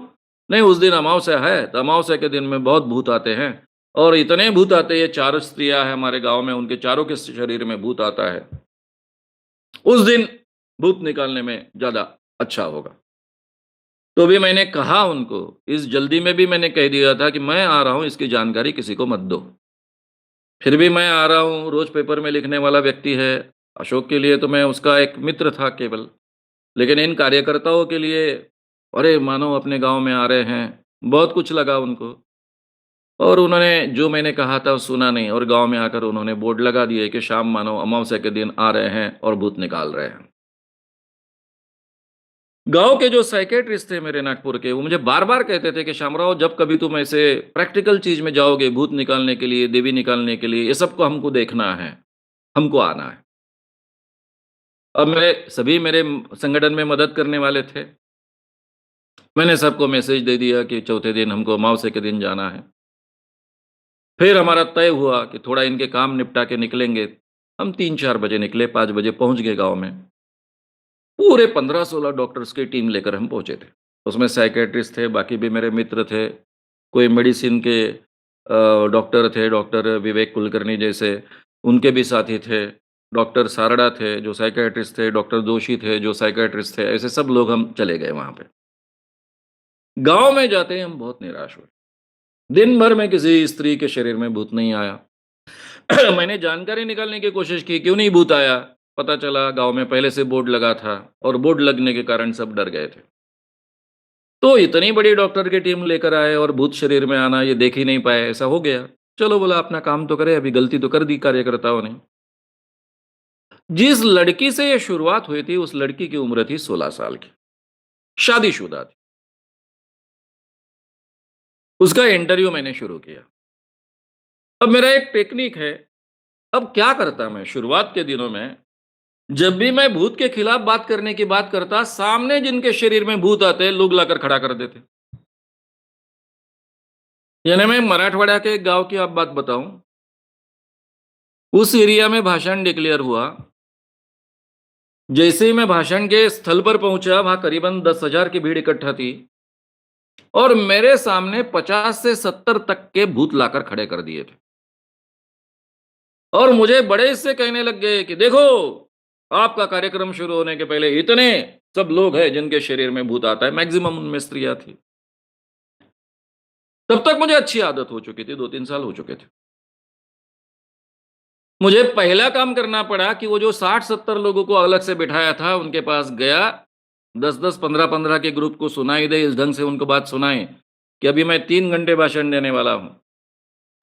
नहीं उस दिन अमावस्या है, तो अमावस्या के दिन में बहुत भूत आते हैं और इतने भूत आते हैं, ये 4 स्त्रियाँ हैं हमारे गाँव में, उनके चारों के शरीर में भूत आता है। उस दिन भूत निकालने में ज़्यादा अच्छा होगा। तो भी मैंने कहा उनको, इस जल्दी में भी मैंने कह दिया था कि मैं आ रहा हूँ, इसकी जानकारी किसी को मत दो। फिर भी मैं आ रहा हूँ, रोज़ पेपर में लिखने वाला व्यक्ति है। अशोक के लिए तो मैं उसका एक मित्र था केवल, लेकिन इन कार्यकर्ताओं के लिए अरे मानो अपने गाँव में आ रहे हैं, बहुत कुछ लगा उनको। और उन्होंने जो मैंने कहा था वो सुना नहीं और गाँव में आकर उन्होंने बोर्ड लगा दिए कि शाम मानो अमावस्या के दिन आ रहे हैं और भूत निकाल रहे हैं। गाँव के जो साइकियाट्रिस्ट थे मेरे नागपुर के, वो मुझे बार-बार कहते थे कि श्यामराव जब कभी तुम ऐसे प्रैक्टिकल चीज़ में जाओगे, भूत निकालने के लिए, देवी निकालने के लिए, ये सबको हमको देखना है, हमको आना है। अब मेरे संगठन में मदद करने वाले थे। मैंने सबको मैसेज दे दिया कि चौथे दिन हमको अमावस्या के दिन जाना है। फिर हमारा तय हुआ कि थोड़ा इनके काम निपटा के निकलेंगे। हम 3-4 बजे निकले, 5 बजे पहुँच गए गाँव में। पूरे 15-16 डॉक्टर्स की टीम लेकर हम पहुँचे थे। उसमें साइकियाट्रिस्ट थे, बाकी भी मेरे मित्र थे, कोई मेडिसिन के डॉक्टर थे, डॉक्टर विवेक कुलकर्णी जैसे, उनके भी साथी थे, डॉक्टर सारड़ा थे, जो साइकियाट्रिस्ट थे, डॉक्टर जोशी थे, जो साइकियाट्रिस्ट थे, ऐसे सब लोग हम चले गए वहाँ पे। गाँव में जाते ही हम बहुत निराश हुए। दिन भर में किसी स्त्री के शरीर में भूत नहीं आया। मैंने जानकारी निकालने की कोशिश की, क्यों नहीं भूत आया? पता चला गाँव में पहले से बोर्ड लगा था और बोर्ड लगने के कारण सब डर गए थे। तो इतनी बड़ी डॉक्टर की टीम लेकर आए और भूत शरीर में आना ये देख ही नहीं पाए, ऐसा हो गया। चलो बोला अपना काम तो करे, अभी गलती तो कर दी कार्यकर्ताओं ने। जिस लड़की से ये शुरुआत हुई थी, उस लड़की की उम्र थी 16 साल की, शादीशुदा थी। उसका इंटरव्यू मैंने शुरू किया। अब मेरा एक टेक्निक है, अब क्या करता मैं शुरुआत के दिनों में, जब भी मैं भूत के खिलाफ बात करने की बात करता, सामने जिनके शरीर में भूत आते, लोग लाकर खड़ा कर देते। यानी मैं मराठवाड़ा के एक गाँव की आप बात बताऊँ, उस एरिया में भाषण डिक्लेयर हुआ। जैसे ही मैं भाषण के स्थल पर पहुँचा, वहाँ करीबन 10,000 की भीड़ इकट्ठा थी और मेरे सामने 50 से 70 तक के भूत लाकर खड़े कर दिए थे। और मुझे बड़े से कहने लग गए कि देखो, आपका कार्यक्रम शुरू होने के पहले इतने सब लोग हैं जिनके शरीर में भूत आता है, मैक्सिमम उनमें स्त्रियाँ थी। तब तक मुझे अच्छी आदत हो चुकी थी, 2-3 साल हो चुके थे। मुझे पहला काम करना पड़ा कि वो जो 60-70 लोगों को अलग से बिठाया था, उनके पास गया, 10-10, 15-15 के ग्रुप को सुनाई दे, इस ढंग से उनको बात सुनाएँ कि अभी मैं 3 घंटे भाषण देने वाला हूँ।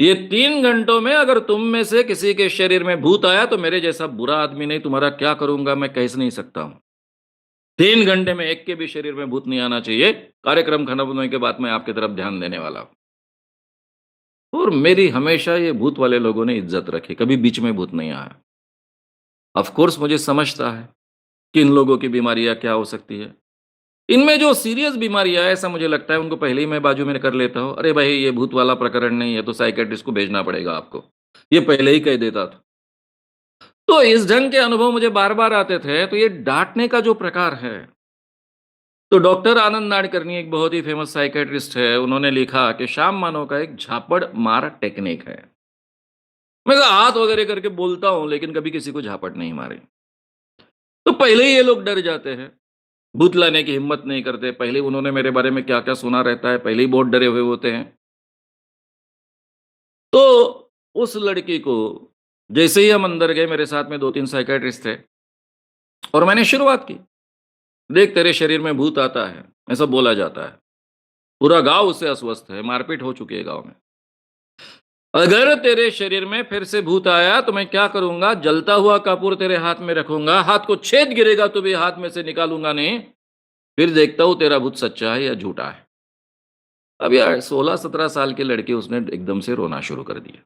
ये 3 घंटों में अगर तुम में से किसी के शरीर में भूत आया, तो मेरे जैसा बुरा आदमी नहीं, तुम्हारा क्या करूँगा मैं कह नहीं सकता हूँ। 3 घंटे में एक के भी शरीर में भूत नहीं आना चाहिए। कार्यक्रम खत्म होने के बाद मैं आपकी तरफ ध्यान देने वाला हूँ। और मेरी हमेशा ये भूत वाले लोगों ने इज़्ज़त रखी, कभी बीच में भूत नहीं आया। ऑफ़ कोर्स मुझे समझता है कि इन लोगों की बीमारियाँ क्या हो सकती है। इनमें जो सीरियस बीमारियाँ है, ऐसा मुझे लगता है उनको पहले ही मैं बाजू में कर लेता हूँ। अरे भाई, ये भूत वाला प्रकरण नहीं है, तो साइकियाट्रिस्ट को भेजना पड़ेगा आपको। ये पहले ही कह देता था। तो इस ढंग के अनुभव मुझे बार-बार आते थे, तो ये डाँटने का जो प्रकार है, तो डॉक्टर आनंद नाडकर्णी एक बहुत ही फेमस साइकियाट्रिस्ट है, उन्होंने लिखा कि श्याम मानव का एक झापड़ मार टेक्निक है। मैं तो हाथ वगैरह करके बोलता हूँ, लेकिन कभी किसी को झापट नहीं मारी। तो पहले ही ये लोग डर जाते हैं, भूत लाने की हिम्मत नहीं करते, पहले ही उन्होंने मेरे बारे में क्या-क्या सुना रहता है, पहले ही बहुत डरे हुए होते हैं। तो उस लड़की को जैसे ही हम अंदर गए, मेरे साथ में 2-3 साइकियाट्रिस्ट थे और मैंने शुरुआत की, "देख, तेरे शरीर में भूत आता है," ऐसा बोला जाता है। पूरा गाँव उससे अस्वस्थ है, मारपीट हो चुकी है गाँव में। "अगर तेरे शरीर में फिर से भूत आया तो मैं क्या करूँगा, जलता हुआ कपूर तेरे हाथ में रखूँगा, हाथ को छेद गिरेगा तो भी हाथ में से निकालूँगा नहीं, फिर देखता हूँ तेरा भूत सच्चा है या झूठा है।" अब यार 16-17 साल की लड़की, उसने एकदम से रोना शुरू कर दिया।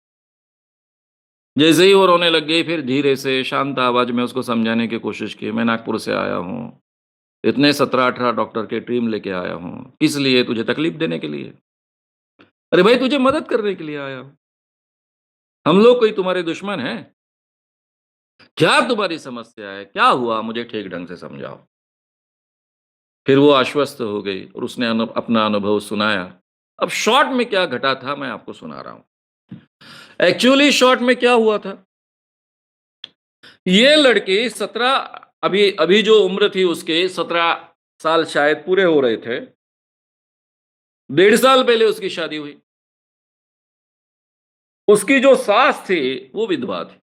जैसे ही वो रोने लग गई, फिर धीरे से शांत आवाज़ में उसको समझाने की कोशिश की, "मैं नागपुर से आया हूँ, इतने 17-18 डॉक्टर की टीम लेके आया हूँ, किस लिए? तुझे तकलीफ देने के लिए? अरे भाई, तुझे मदद करने के लिए आया हूँ। हम लोग कोई तुम्हारे दुश्मन हैं? क्या तुम्हारी समस्या है? क्या हुआ? मुझे ठीक ढंग से समझाओ।" फिर वो आश्वस्त हो गई और उसने अपना अनुभव सुनाया। अब शॉर्ट में क्या घटा था, मैं आपको सुना रहा हूँ। एक्चुअली शॉर्ट में क्या हुआ था, ये लड़की 17, अभी अभी जो उम्र थी उसके 17 साल शायद पूरे हो रहे थे। 1.5 साल पहले उसकी शादी हुई। उसकी जो सास थी, वो विधवा थी।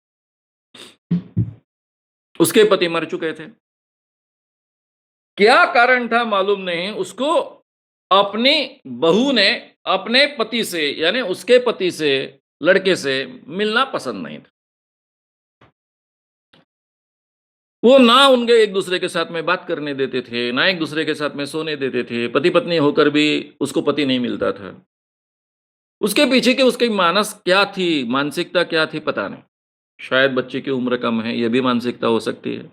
उसके पति मर चुके थे। क्या कारण था मालूम नहीं, उसको अपनी बहू ने अपने पति से, यानी उसके पति से, लड़के से मिलना पसंद नहीं था। वो ना उनके एक-दूसरे के साथ में बात करने देते थे, ना एक-दूसरे के साथ में सोने देते थे। पति-पत्नी होकर भी उसको पति नहीं मिलता था। उसके पीछे की उसकी मानस क्या थी, मानसिकता क्या थी, पता नहीं। शायद बच्चे की उम्र कम है, ये भी मानसिकता हो सकती है।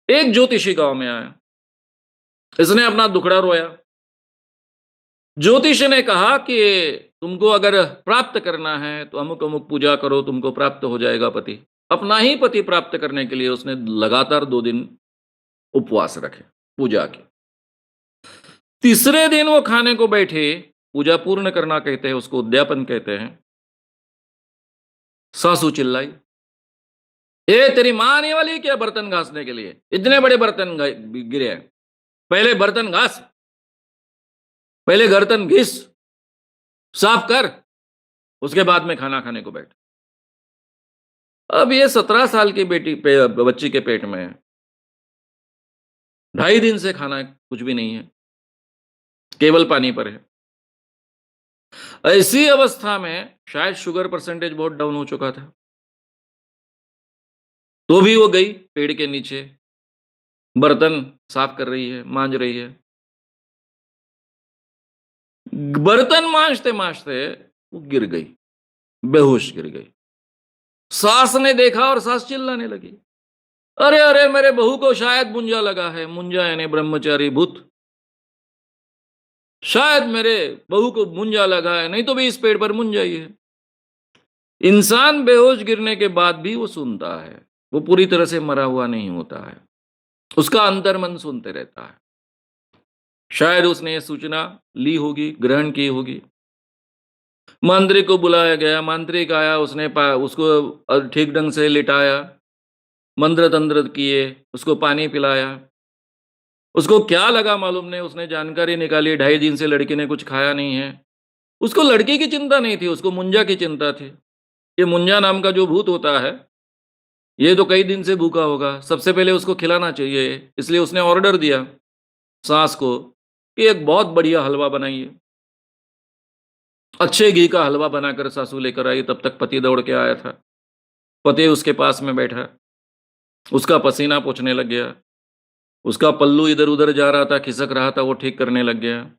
एक ज्योतिषी गाँव में आया। इसने अपना दुखड़ा रोया। ज्योतिष ने कहा कि तुमको अगर प्राप्त करना है तो अमुक-अमुक पूजा करो, तुमको प्राप्त हो जाएगा पति। अपना ही पति प्राप्त करने के लिए उसने लगातार 2 दिन उपवास रखे, पूजा की। तीसरे दिन वो खाने को बैठे, पूजा पूर्ण करना कहते हैं उसको, उद्यापन कहते हैं। सासू चिल्लाई, "ए, तेरी माँ आने वाली है क्या बर्तन घासने के लिए? इतने बड़े बर्तन गिरे हैं। पहले बर्तन घास, पहले बर्तन घिस, साफ कर, उसके बाद में खाना खाने को बैठ।" अब ये 17 साल की बच्ची के पेट में 2.5 दिन से खाना कुछ भी नहीं है, केवल पानी पर है। ऐसी अवस्था में शायद शुगर परसेंटेज बहुत डाउन हो चुका था। तो भी वो गई पेड़ के नीचे, बर्तन साफ कर रही है, मांज रही है। बर्तन मांजते-मांजते वो गिर गई, बेहोश गिर गई। सास ने देखा और सास चिल्लाने लगी, अरे अरे मेरे बहू को शायद मुंजा लगा है। मुंजा यानी ब्रह्मचारी भूत। शायद मेरे बहू को मुंजा लगा है, नहीं तो भी इस पेड़ पर मुंजा ही है। इंसान बेहोश गिरने के बाद भी वो सुनता है, वो पूरी तरह से मरा हुआ नहीं होता है, उसका अंतर्मन सुनते रहता है। शायद उसने ये सूचना ली होगी, ग्रहण की होगी। मांत्रिक को बुलाया गया, मांत्रिक आया, उसने उसको ठीक ढंग से लिटाया, मंत्र तंत्र किए, उसको पानी पिलाया। उसको क्या लगा मालूम नहीं, उसने जानकारी निकाली 2.5 दिन से लड़की ने कुछ खाया नहीं है। उसको लड़की की चिंता नहीं थी, उसको मुंजा की चिंता थी। ये मुंजा नाम का जो भूत होता है, ये तो कई दिन से भूखा होगा, सबसे पहले उसको खिलाना चाहिए। इसलिए उसने ऑर्डर दिया सास को कि एक बहुत बढ़िया हलवा बनाइए। अच्छे घी का हलवा बनाकर सासू लेकर आई, तब तक पति दौड़ के आया था। पति उसके पास में बैठा, उसका पसीना पोंछने लग गया, उसका पल्लू इधर-उधर जा रहा था, खिसक रहा था, वो ठीक करने लग गया।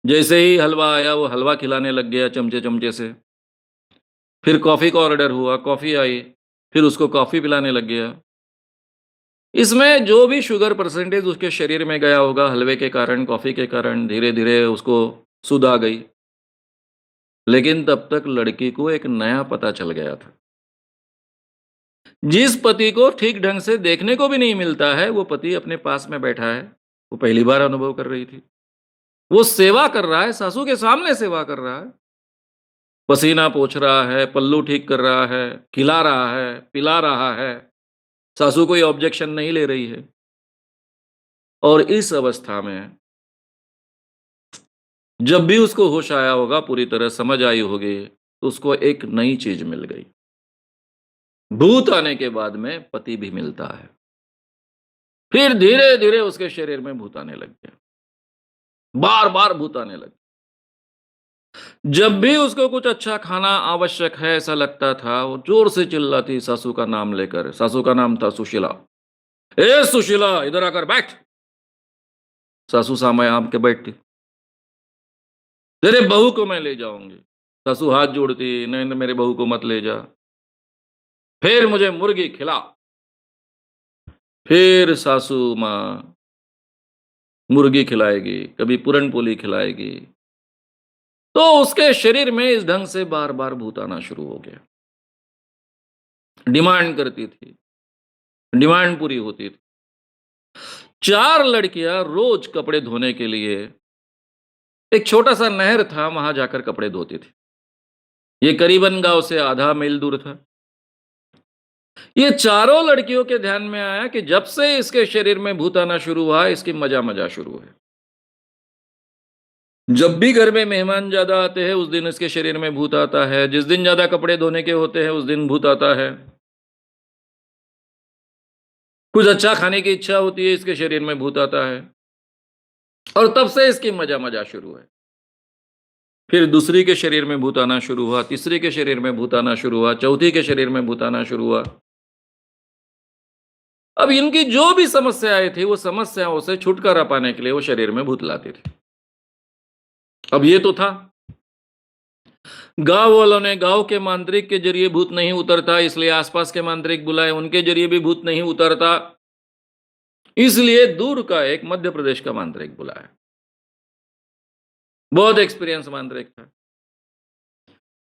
जैसे ही हलवा आया, वो हलवा खिलाने लग गया चमचे-चमचे से। फिर कॉफ़ी का ऑर्डर हुआ, कॉफ़ी आई, फिर उसको कॉफ़ी पिलाने लग गया। इसमें जो भी शुगर परसेंटेज उसके शरीर में गया होगा हलवे के कारण, कॉफ़ी के कारण, धीरे-धीरे उसको सुध आ गई। लेकिन तब तक लड़की को एक नया पता चल गया था। जिस पति को ठीक ढंग से देखने को भी नहीं मिलता है, वो पति अपने पास में बैठा है, वो पहली बार अनुभव कर रही थी। वो सेवा कर रहा है, सासू के सामने सेवा कर रहा है। पसीना पोंछ रहा है, पल्लू ठीक कर रहा है, खिला रहा है, पिला रहा है। सासू कोई ऑब्जेक्शन नहीं ले रही है। और इस अवस्था में जब भी उसको होश आया होगा, पूरी तरह समझ आई होगी, तो उसको एक नई चीज़ मिल गई। भूत आने के बाद में पति भी मिलता है। फिर धीरे-धीरे उसके शरीर में भूत आने लग गया। बार-बार भूत आने लगे। जब भी उसको कुछ अच्छा खाना आवश्यक है ऐसा लगता था, वो ज़ोर से चिल्लाती सासू का नाम लेकर। सासू का नाम था सुशीला। "ए सुशीला, इधर आकर बैठ।" सासू सामने आके बैठती। "तेरे बहू को मैं ले जाऊँगी।" सासू हाथ जोड़ती, "नहीं, नहीं मेरे बहू को मत ले जा। फिर मुझे मुर्गी खिला।" फिर सासू माँ मुर्गी खिलाएगी, कभी पूरन-पोली खिलाएगी। तो उसके शरीर में इस ढंग से बार-बार भूत आना शुरू हो गया। डिमांड करती थी, डिमांड पूरी होती थी। 4 लड़कियाँ रोज़ कपड़े धोने के लिए एक छोटा-सा नहर था, वहाँ जाकर कपड़े धोती थी। ये करीबन गाँव से आधा मील दूर था। ये चारों लड़कियों के ध्यान में आया कि जब से इसके शरीर में भूत आना शुरू हुआ है, इसकी मज़ा-मज़ा शुरू है। जब भी घर में मेहमान ज़्यादा आते हैं, उस दिन इसके शरीर में भूत आता है। जिस दिन ज़्यादा कपड़े धोने के होते हैं, उस दिन भूत आता है। कुछ अच्छा खाने की इच्छा होती है, इसके शरीर में भूत आता है। और तब से इसकी मज़ा-मज़ा शुरू है। फिर दूसरी के शरीर में भूत आना शुरू हुआ, तीसरी के शरीर में भूत आना शुरू हुआ, चौथी के शरीर में भूत आना शुरू हुआ। अब इनकी जो भी समस्याएँ थी, वो समस्याओं से छुटकारा पाने के लिए वो शरीर में भूत लाती थी। अब ये तो था। गाँव वालों ने गाँव के मांत्रिक के ज़रिए भूत नहीं उतरता, इसलिए आस-पास के मांत्रिक बुलाए, उनके ज़रिए भी भूत नहीं उतरता। इसलिए दूर का एक मध्य प्रदेश का मांत्रिक बुलाया। बहुत एक्सपीरियंस मांत्रिक था।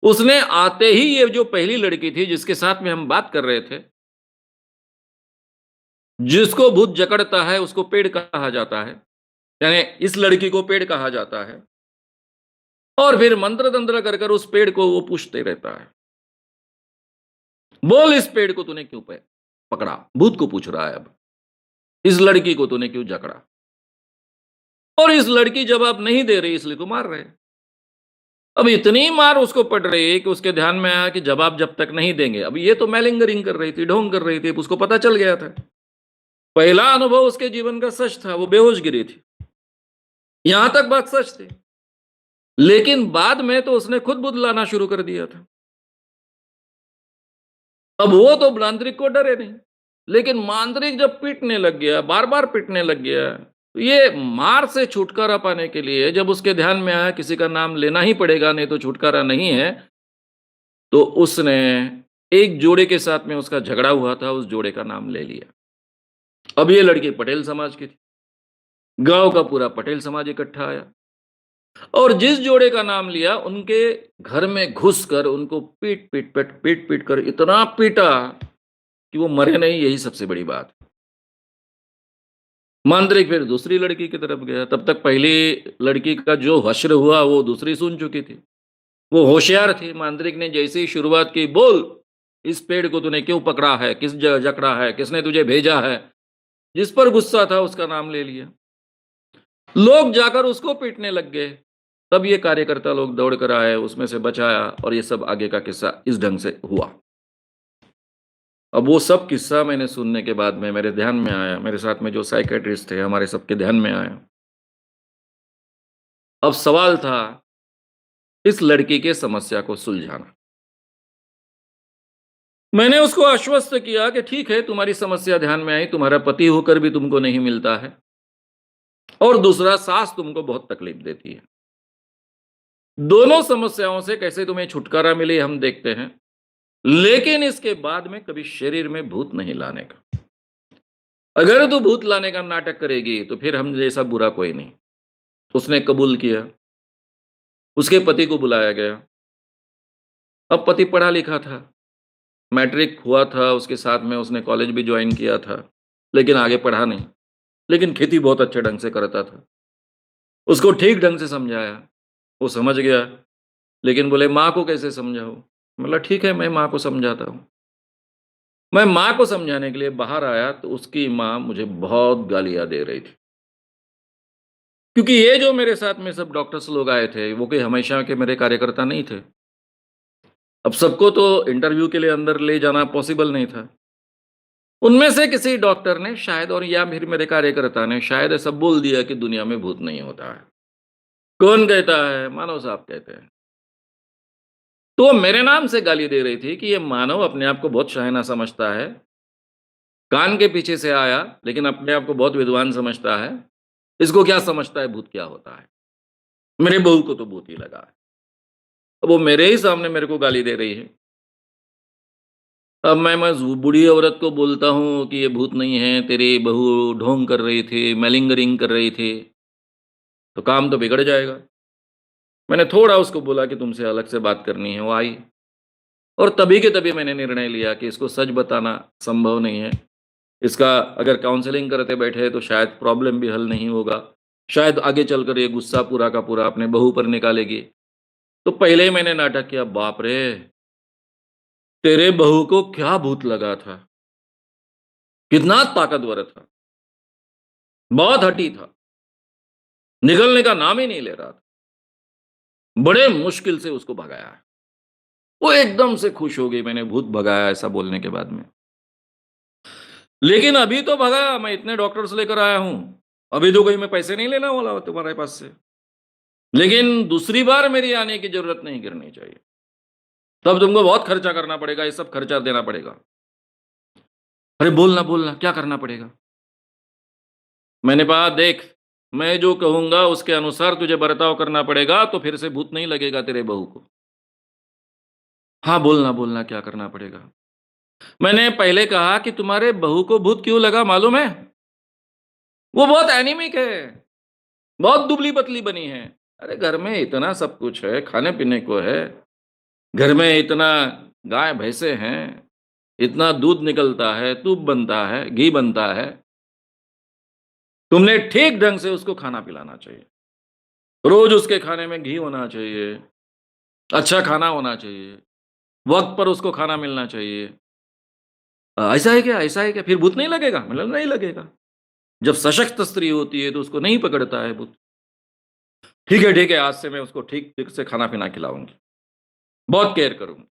उसने आते ही ये जो पहली लड़की थी जिसके साथ में हम बात कर रहे थे, जिसको भूत जकड़ता है उसको पेड़ कहा जाता है। यानी इस लड़की को पेड़ कहा जाता है। और फिर मंत्र-तंत्र कर कर उस पेड़ को वो पूछते रहता है। बोल इस पेड़ को तूने क्यों पकड़ा? भूत को पूछ रहा है अब। इस लड़की को तूने क्यों जकड़ा? और इस लड़की जवाब नहीं दे रही इसलिए तो मार रहे हैं। अब इतनी मार उसको पड़ रही है कि उसके ध्यान में आया कि जवाब जब तक नहीं देंगे, अब ये तो मैलिंगरिंग कर रही थी, ढोंग कर रही थी, उसको पता चल गया था। पहला अनुभव उसके जीवन का सच था, वो बेहोश गिरी थी। यहां तक बात सच थी। लेकिन बाद में तो उसने खुद बुदलाना शुरू कर दिया था। अब वो तो मांत्रिक को डरे नहीं, लेकिन मांत्रिक जब पीटने लग गया, बार-बार पीटने लग गया, तो ये मार से छुटकारा पाने के लिए जब उसके ध्यान में आया किसी का नाम लेना ही पड़ेगा, नहीं तो छुटकारा नहीं है, तो उसने एक जोड़े के साथ में उसका झगड़ा हुआ था, उस जोड़े का नाम ले लिया। अब ये लड़की पटेल समाज की थी। गाँव का पूरा पटेल समाज इकट्ठा आया और जिस जोड़े का नाम लिया, उनके घर में घुसकर उनको पीट-पीट कर इतना पीटा कि वो मरे नहीं, यही सबसे बड़ी बात। मांद्रिक फिर दूसरी लड़की की तरफ गया, तब तक पहली लड़की का जो हश्र हुआ, वो दूसरी सुन चुकी थी। वो होशियार थी, मांद्रिक ने जैसे ही शुरुआत की, "बोल, इस पेड़ को तूने क्यों पकड़ा है? किस जकड़ा है? किसने तुझे भेजा है?" जिस पर गुस्सा था, उसका नाम ले लिया। लोग जाकर उसको पीटने लग गए। तब ये कार्यकर्ता लोग दौड़ कर आए, उसमें से बचाया और ये सब आगे का किस्सा इस ढंग से हुआ। अब वो सब किस्सा मैंने सुनने के बाद में मेरे ध्यान में आया, मेरे साथ में जो साइकियाट्रिस्ट थे, हमारे सबके ध्यान में आया। अब सवाल था इस लड़की के समस्या को सुलझाना। मैंने उसको आश्वस्त किया कि ठीक है, तुम्हारी समस्या ध्यान में आई, तुम्हारा पति होकर भी तुमको नहीं मिलता है और दूसरा सास तुमको बहुत तकलीफ देती है। दोनों समस्याओं से कैसे तुम्हें छुटकारा मिले हम देखते हैं, लेकिन इसके बाद में कभी शरीर में भूत नहीं लाने का। अगर तू भूत लाने का नाटक करेगी तो फिर हम जैसा बुरा कोई नहीं। उसने कबूल किया। उसके पति को बुलाया गया। अब पति पढ़ा लिखा था, मैट्रिक हुआ था, उसके साथ में उसने कॉलेज भी जॉइन किया था, लेकिन आगे पढ़ा नहीं। लेकिन खेती बहुत अच्छे ढंग से करता था। उसको ठीक ढंग से समझाया, वो समझ गया, लेकिन बोले माँ को कैसे समझाऊँ? बोला ठीक है, मैं माँ को समझाता हूँ। मैं माँ को समझाने के लिए बाहर आया तो उसकी माँ मुझे बहुत गालियाँ दे रही थी। क्योंकि ये जो मेरे साथ में सब डॉक्टर्स लोग आए थे, वो कोई हमेशा के मेरे कार्यकर्ता नहीं थे। अब सबको तो इंटरव्यू के लिए अंदर ले जाना पॉसिबल नहीं था। उनमें से किसी डॉक्टर ने शायद और या फिर मेरे कार्यकर्ता ने शायद ऐसा बोल दिया कि दुनिया में भूत नहीं होता है। कौन कहता है? मानव साहब कहते हैं। तो वो मेरे नाम से गाली दे रही थी कि ये मानव अपने आप को बहुत शायना समझता है। कान के पीछे से आया, लेकिन अपने आप को बहुत विद्वान समझता है। इसको क्या समझता है भूत क्या होता है? मेरे बहू को तो भूत ही लगा है। अब वो मेरे ही सामने मेरे को गाली दे रही है। अब मैं उस बूढ़ी औरत को बोलता हूँ कि ये भूत नहीं है, तेरी बहू ढोंग कर रही थी, मेलिंगरिंग कर रही थी, तो काम तो बिगड़ जाएगा। मैंने थोड़ा उसको बोला कि तुमसे अलग से बात करनी है, वो आई और तभी के तभी मैंने निर्णय लिया कि इसको सच बताना संभव नहीं है। इसका अगर काउंसलिंग करते बैठे तो शायद प्रॉब्लम भी हल नहीं होगा। शायद आगे चलकर ये गुस्सा पूरा का पूरा अपने बहू पर निकालेगी। तो पहले ही मैंने नाटक किया, बाप रे! तेरे बहू को क्या भूत लगा था? कितना ताकतवर था, बहुत हठी था, निकलने का नाम ही नहीं ले रहा था। बड़े मुश्किल से उसको भगाया है। वो एकदम से खुश हो गई मैंने भूत भगाया ऐसा बोलने के बाद में। लेकिन अभी तो भगा, मैं इतने डॉक्टर्स लेकर आया हूँ। अभी तो कोई मैं पैसे नहीं लेने वाला तुम्हारे पास से। लेकिन दूसरी बार मेरी आने की ज़रूरत नहीं गिरनी चाहिए। तब तुमको बहुत खर्चा करना पड़ेगा, ये सब खर्चा देना पड़ेगा। अरे बोलना, बोलना क्या करना पड़ेगा? मैंने कहा देख, मैं जो कहूँगा उसके अनुसार तुझे बर्ताव करना पड़ेगा तो फिर से भूत नहीं लगेगा तेरे बहू को। हाँ, बोलना, बोलना क्या करना पड़ेगा? मैंने पहले कहा कि तुम्हारे बहू को भूत क्यों लगा मालूम है? वो बहुत एनीमिक है, बहुत दुबली-पतली बनी है। अरे घर में इतना सब कुछ है, खाने-पीने को है, घर में इतना गाय-भैंसे हैं, इतना दूध निकलता है, तुप बनता है, घी बनता है। तुमने ठीक ढंग से उसको खाना पिलाना चाहिए। रोज़ उसके खाने में घी होना चाहिए, अच्छा खाना होना चाहिए, वक़्त पर उसको खाना मिलना चाहिए। ऐसा है क्या? ऐसा है क्या? फिर भूत नहीं लगेगा? मतलब नहीं लगेगा। जब सशक्त स्त्री होती है तो उसको नहीं पकड़ता है भूत। ठीक है, आज से मैं उसको ठीक-ठीक से खाना-पीना खिलाऊँगी। बहुत केयर करूँगी।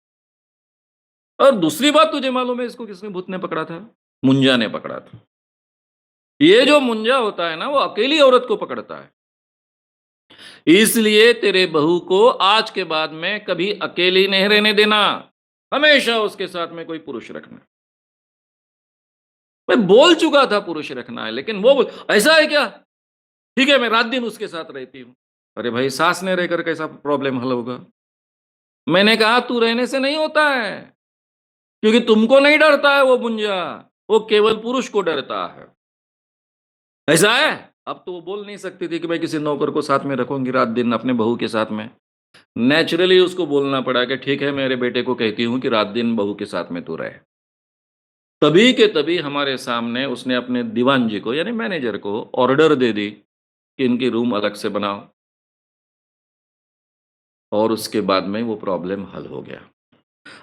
और दूसरी बात तुझे मालूम है इसको किसने भूत ने पकड़ा था? मुंजा ने पकड़ा था। ये जो मुंजा होता है ना वो अकेली औरत को पकड़ता है। इसलिए तेरे बहू को आज के बाद में कभी अकेली नहीं रहने देना। हमेशा उसके साथ में कोई पुरुष रखना। मैं बोल चुका था पुरुष रखना है, लेकिन वो बोल ऐसा है क्या? ठीक है, मैं रात-दिन उसके साथ रहती हूँ। अरे भाई सास ने रहकर कैसा प्रॉब्लम हल होगा? मैंने कहा तू रहने से नहीं होता है, क्योंकि तुमको नहीं डरता है वो मुंजा, वो केवल पुरुष को डरता है। ऐसा है? अब तो वो बोल नहीं सकती थी कि मैं किसी नौकर को साथ में रखूंगी रात दिन अपने बहू के साथ में। नेचुरली उसको बोलना पड़ा कि ठीक है, मेरे बेटे को कहती हूँ कि रात दिन बहू के साथ में तू रहे। तभी के तभी हमारे सामने उसने अपने दीवान जी को यानी मैनेजर को ऑर्डर दे दी कि इनकी रूम अलग से बनाओ, और उसके बाद में वो प्रॉब्लम हल हो गया।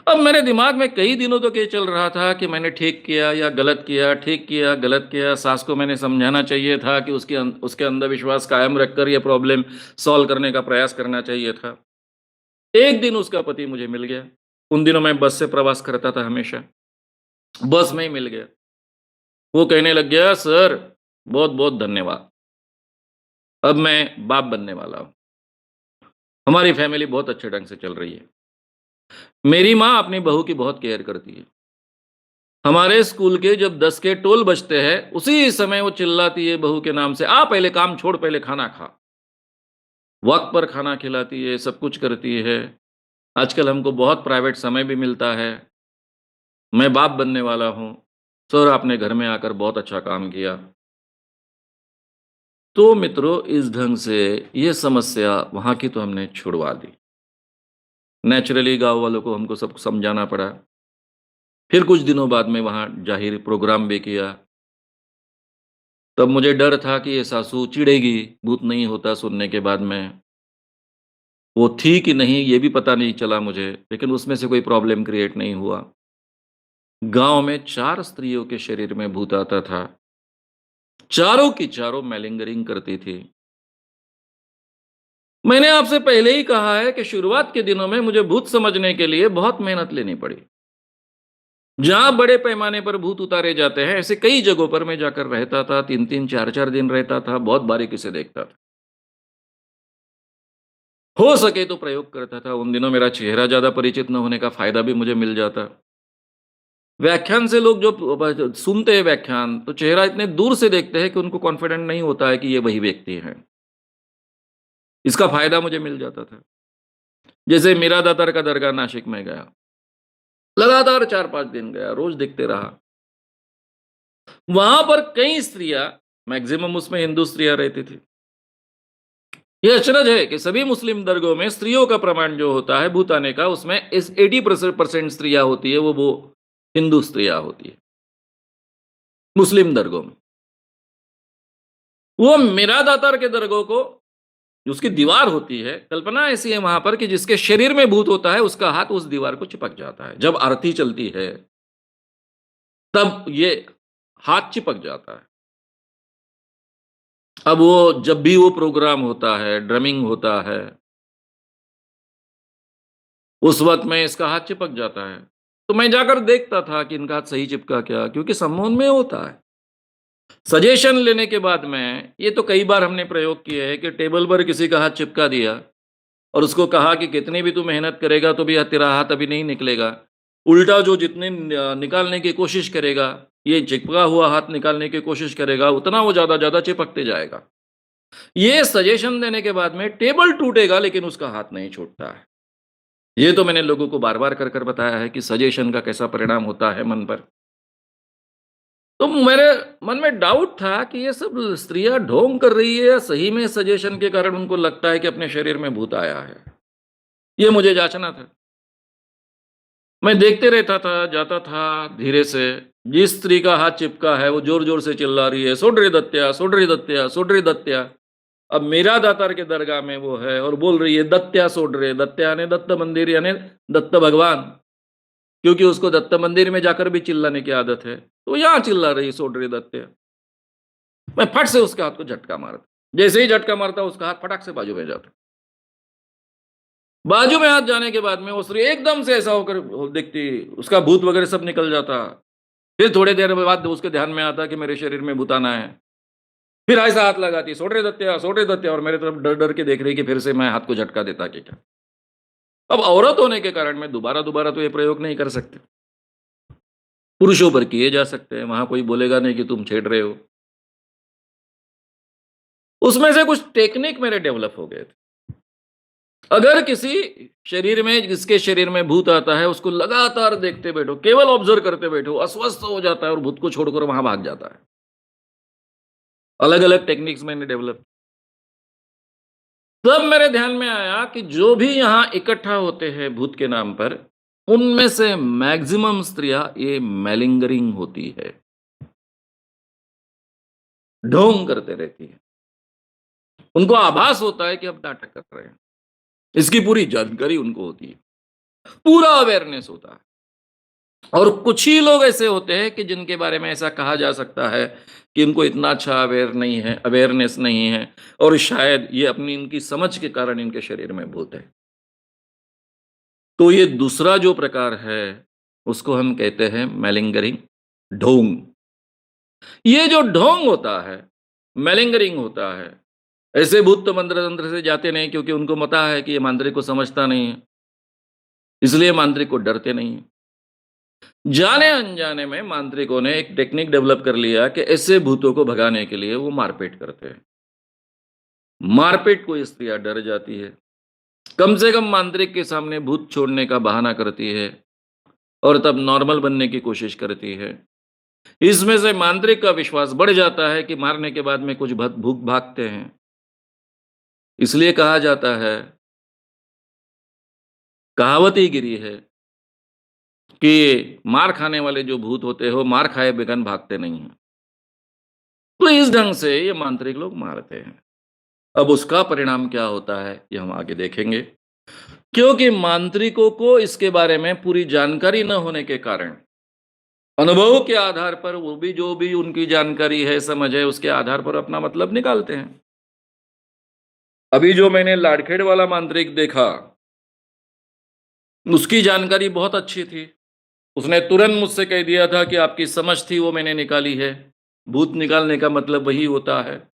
अब मेरे दिमाग में कई दिनों तक ये चल रहा था कि मैंने ठीक किया या गलत किया, ठीक किया, गलत किया। सास को मैंने समझाना चाहिए था कि उसके अंधविश्वास कायम रखकर ये प्रॉब्लम सॉल्व करने का प्रयास करना चाहिए था। एक दिन उसका पति मुझे मिल गया। उन दिनों मैं बस से प्रवास करता था हमेशा। बस में ही मिल गया। वो कहने लग गया, "सर, बहुत-बहुत धन्यवाद। अब मैं बाप बनने वाला हूँ। हमारी फैमिली बहुत अच्छे ढंग से चल रही है। मेरी माँ अपनी बहू की बहुत केयर करती है। हमारे स्कूल के जब 10 के टोल बजते हैं, उसी समय वो चिल्लाती है बहू के नाम से, 'आ पहले काम छोड़, पहले खाना खा।' वक़्त पर खाना खिलाती है, सब कुछ करती है। आजकल हमको बहुत प्राइवेट समय भी मिलता है। मैं बाप बनने वाला हूँ। सर, आपने घर में आकर बहुत अच्छा काम किया।" तो मित्रों, इस ढंग से ये समस्या वहाँ की तो हमने छुड़वा दी। नेचुरली गाँव वालों को हमको सब समझाना पड़ा। फिर कुछ दिनों बाद में वहाँ ज़ाहिर प्रोग्राम भी किया। तब मुझे डर था कि ये सासू चिढ़ेगी, भूत नहीं होता सुनने के बाद में। वो थी कि नहीं ये भी पता नहीं चला मुझे, लेकिन उसमें से कोई प्रॉब्लम क्रिएट नहीं हुआ। गाँव में 4 स्त्रियों के शरीर में भूत आता था। चारों की चारों मैलिंगरिंग करती थी। मैंने आपसे पहले ही कहा है कि शुरुआत के दिनों में मुझे भूत समझने के लिए बहुत मेहनत लेनी पड़ी। जहाँ बड़े पैमाने पर भूत उतारे जाते हैं, ऐसे कई जगहों पर मैं जाकर रहता था, 3-3 4-4 दिन रहता था, बहुत बारीकी से देखता था। हो सके तो प्रयोग करता था, उन दिनों मेरा चेहरा ज़्यादा परिचित न होने का फ़ायदा भी मुझे मिल जाता। व्याख्यान से लोग जो सुनते हैं व्याख्यान, तो चेहरा इतने दूर से देखते हैं कि उनको कॉन्फिडेंट नहीं होता है कि ये वही व्यक्ति है। इसका फ़ायदा मुझे मिल जाता था। जैसे मीरा दातार का दरगाह नासिक में गया, लगातार 4-5 दिन गया, रोज़ दिखते रहा। वहाँ पर कई स्त्रियाँ, मैक्सिमम उसमें हिंदू स्त्रियाँ रहती थी। ये अचरज है कि सभी मुस्लिम दरगाहों में स्त्रियों का प्रमाण जो होता है भूत आने का, उसमें इस 80% स्त्रियाँ होती है, वो हिंदू स्त्रियाँ होती है, मुस्लिम दरगाहों में। वो मीरा दातार के दरगाह को, जो उसकी दीवार होती है, कल्पना ऐसी है वहाँ पर कि जिसके शरीर में भूत होता है, उसका हाथ उस दीवार को चिपक जाता है। जब आरती चलती है, तब ये हाथ चिपक जाता है। अब वो जब भी वो प्रोग्राम होता है, ड्रमिंग होता है, उस वक़्त में इसका हाथ चिपक जाता है। तो मैं जाकर देखता था कि इनका हाथ सही चिपका क्या? क्योंकि सम्मोहन में होता है। सजेशन लेने के बाद में ये तो कई बार हमने प्रयोग किए हैं कि टेबल पर किसी का हाथ चिपका दिया और उसको कहा कि कितनी भी तू मेहनत करेगा तो भी तेरा हाथ अभी नहीं निकलेगा। उल्टा जो जितने निकालने की कोशिश करेगा, ये चिपका हुआ हाथ निकालने की कोशिश करेगा, उतना वो ज़्यादा-ज़्यादा चिपकते जाएगा। ये सजेशन देने के बाद में टेबल टूटेगा लेकिन उसका हाथ नहीं छूटता है। ये तो मैंने लोगों को बार-बार कर कर बताया है कि सजेशन का कैसा परिणाम होता है मन पर। तो मेरे मन में डाउट था कि ये सब स्त्रियाँ ढोंग कर रही है या सही में सजेशन के कारण उनको लगता है कि अपने शरीर में भूत आया है। ये मुझे जाँचना था। मैं देखते रहता था, जाता था धीरे से। जिस स्त्री का हाथ चिपका है वो ज़ोर-ज़ोर से चिल्ला रही है, "सुन रे दत्त्या, सुन रे दत्त्या, सुन रे दत्त्या।" अब मेरा दातार के दरगाह में वो है और बोल रही है, "दत्त्या सोड रे।" दत्त्या यानी दत्त मंदिर यानी दत्त भगवान। क्योंकि उसको दत्त मंदिर में जाकर भी चिल्लाने की आदत है। तो यहाँ चिल्ला रही, "सोड रे दत्त्या।" मैं फट से उसके हाथ को झटका मारा। जैसे ही झटका मारता उसका हाथ फटाक से बाजू में जाता। बाजू में हाथ जाने के बाद में वो स्त्री एकदम से ऐसा होकर वो देखती, उसका भूत वगैरह सब निकल जाता। फिर थोड़ी देर बाद उसके ध्यान में आता कि मेरे शरीर में भूत आना है। फिर ऐसा हाथ लगाती, "सोड रे दत्त्या" और मेरे तरफ डर-डर के देख रही कि फिर से मैं हाथ को झटका देता कि क्या। अब औरत होने के कारण मैं दोबारा-दोबारा तो ये प्रयोग नहीं कर सकते। पुरुषों पर किए जा सकते हैं, वहाँ कोई बोलेगा नहीं कि तुम छेड़ रहे हो। उसमें से कुछ टेक्निक मेरे डेवलप हो गए थे। अगर किसी शरीर में, जिसके शरीर में भूत आता है, उसको लगातार देखते बैठो, केवल ऑब्जर्व करते बैठो, अस्वस्थ हो जाता है और भूत को छोड़कर वहां भाग जाता है। अलग अलग टेक्निक्स मैंने डेवलप। तब मेरे ध्यान में आया कि जो भी यहां इकट्ठा होते हैं भूत के नाम पर, उनमें से मैक्सिमम स्त्रियां ये मैलिंगरिंग होती है, ढोंग करते रहती है। उनको आभास होता है कि अब नाटक कर रहे हैं, इसकी पूरी जानकारी उनको होती है, पूरा अवेयरनेस होता है। और कुछ ही लोग ऐसे होते हैं कि जिनके बारे में ऐसा कहा जा सकता है कि इनको इतना अच्छा अवेयरनेस नहीं है, और शायद ये अपनी इनकी समझ के कारण इनके शरीर में भूत है। तो ये दूसरा जो प्रकार है, उसको हम कहते हैं मैलिंगरिंग, ढोंग। ये जो ढोंग होता है, मैलिंगरिंग होता है, ऐसे भूत तो मंत्र तंत्र से जाते नहीं, क्योंकि उनको पता है कि ये मांत्रिक को समझता नहीं है, इसलिए मांत्रिक को डरते नहीं है। जाने अनजाने में मांत्रिकों ने एक टेक्निक डेवलप कर लिया कि ऐसे भूतों को भगाने के लिए वो मारपीट करते हैं। मारपीट को स्त्रियां डर जाती है, कम से कम मांत्रिक के सामने भूत छोड़ने का बहाना करती है, और तब नॉर्मल बनने की कोशिश करती है। इसमें से मांत्रिक का विश्वास बढ़ जाता है कि मारने के बाद में कुछ भूत भागते हैं। इसलिए कहा जाता है, कहावत ही गिरी है कि मार खाने वाले जो भूत होते हो, मार खाए बिगन भागते नहीं हैं। तो इस ढंग से ये मांत्रिक लोग मारते हैं। अब उसका परिणाम क्या होता है, ये हम आगे देखेंगे। क्योंकि मांत्रिकों को इसके बारे में पूरी जानकारी न होने के कारण, अनुभव के आधार पर वो भी जो भी उनकी जानकारी है, समझ है, उसके आधार पर अपना मतलब निकालते हैं। अभी जो मैंने लाड़खेड़ वाला मांत्रिक देखा, उसकी जानकारी बहुत अच्छी थी। उसने तुरंत मुझसे कह दिया था कि आपकी समझ थी वो मैंने निकाली है। भूत निकालने का मतलब वही होता है।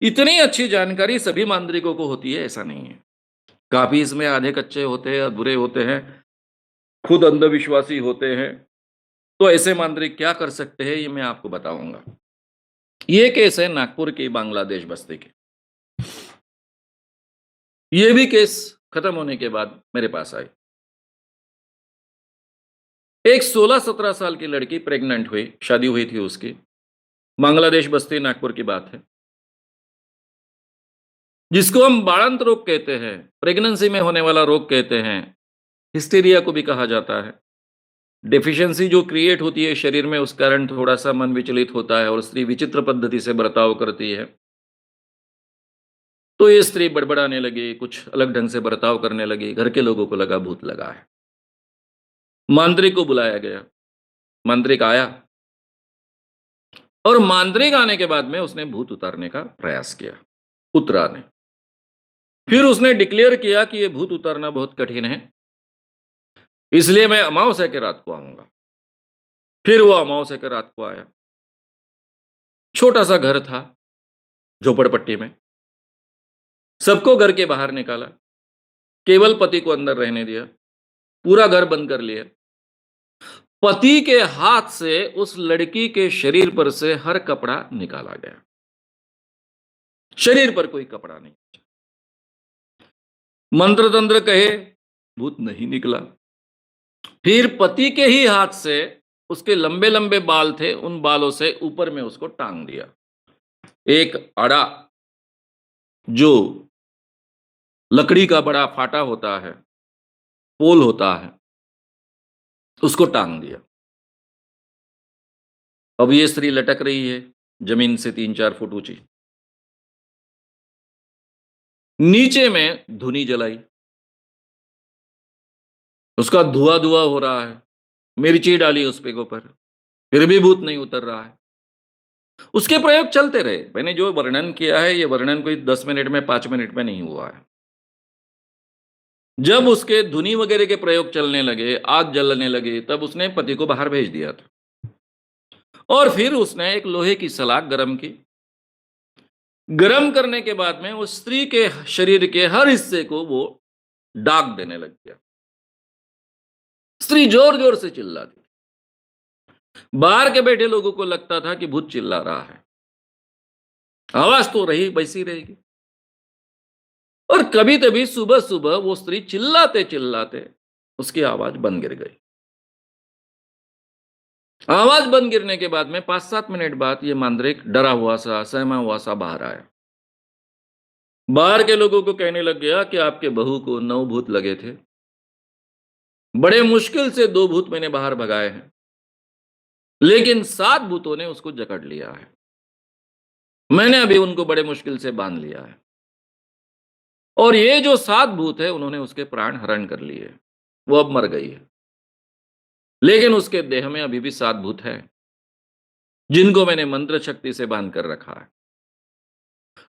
इतनी अच्छी जानकारी सभी मांत्रिकों को होती है ऐसा नहीं है। काफ़ी इसमें आधे कच्चे होते हैं, अधूरे होते हैं, खुद अंधविश्वासी होते हैं। तो ऐसे मांत्रिक क्या कर सकते हैं, ये मैं आपको बताऊँगा। ये केस है नागपुर की बांग्लादेश बस्ती की। ये भी केस खत्म होने के बाद मेरे पास आई। एक 16-17 साल की लड़की प्रेग्नेंट हुई, शादी हुई थी उसकी। बांग्लादेश बस्ती नागपुर की बात है। जिसको हम बाड़ंत रोग कहते हैं, प्रेगनेंसी में होने वाला रोग कहते हैं, हिस्टीरिया को भी कहा जाता है। डेफिशिएंसी जो क्रिएट होती है शरीर में, उस कारण थोड़ा-सा मन विचलित होता है और स्त्री विचित्र पद्धति से बर्ताव करती है। तो ये स्त्री बड़बड़ाने लगी, कुछ अलग ढंग से बर्ताव करने लगी, घर के लोगों को लगा भूत लगा है। मांत्रिक को बुलाया गया, मांत्रिक आया, और मांत्रिक आने के बाद में उसने भूत उतारने का प्रयास किया, उतरा नहीं। फिर उसने डिक्लेयर किया कि ये भूत उतारना बहुत कठिन है, इसलिए मैं अमावस्या की रात को आऊँगा। फिर वो अमावस्या की रात को आया। छोटा-सा घर था, झोपड़पट्टी में। सबको घर के बाहर निकाला, केवल पति को अंदर रहने दिया, पूरा घर बंद कर लिया। पति के हाथ से उस लड़की के शरीर पर से हर कपड़ा निकाला गया। शरीर पर कोई कपड़ा नहीं। मंत्र-तंत्र कहे, भूत नहीं निकला। फिर पति के ही हाथ से उसके लंबे-लंबे बाल थे, उन बालों से ऊपर में उसको टांग दिया। एक आड़ा, जो लकड़ी का बड़ा फाटा होता है, पोल होता है, उसको टांग दिया। अब ये स्त्री लटक रही है, जमीन से 3-4 फुट ऊँची। नीचे में धुनी जलाई, उसका धुआँ-धुआँ हो रहा है। मिर्ची डाली उसके ऊपर, फिर भी भूत नहीं उतर रहा है। उसके प्रयोग चलते रहे। मैंने जो वर्णन किया है, ये वर्णन कोई 10 मिनट में, 5 मिनट में नहीं हुआ है। जब उसके धुनी वगैरह के प्रयोग चलने लगे, आग जलने लगी, तब उसने पति को बाहर भेज दिया था। और फिर उसने एक लोहे की सलाख गरम की। गरम करने के बाद में उस स्त्री के शरीर के हर हिस्से को वो दाग देने लग गया। स्त्री जोर-जोर से चिल्लाती। बाहर के बैठे लोगों को लगता था कि भूत चिल्ला रहा है। आवाज तो रही वैसी रहेगी। और कभी-कभी सुबह-सुबह वो स्त्री चिल्लाते-चिल्लाते उसकी आवाज़ बंद गिर गई। आवाज़ बंद गिरने के बाद में 5-7 मिनट बाद ये मांद्रिक डरा हुआ-सा, सहमा हुआ-सा बाहर आया। बाहर के लोगों को कहने लग गया कि आपके बहू को 9 भूत लगे थे। बड़े मुश्किल से 2 भूत मैंने बाहर भगाए हैं, लेकिन 7 भूतों ने उसको जकड़ लिया है। मैंने अभी उनको बड़े मुश्किल से बाँध लिया है। और ये जो 7 भूत है उन्होंने उसके प्राण हरण कर लिए। वो अब मर गई है। लेकिन उसके देह में अभी भी 7 भूत हैं, जिनको मैंने मंत्र शक्ति से बाँध कर रखा है।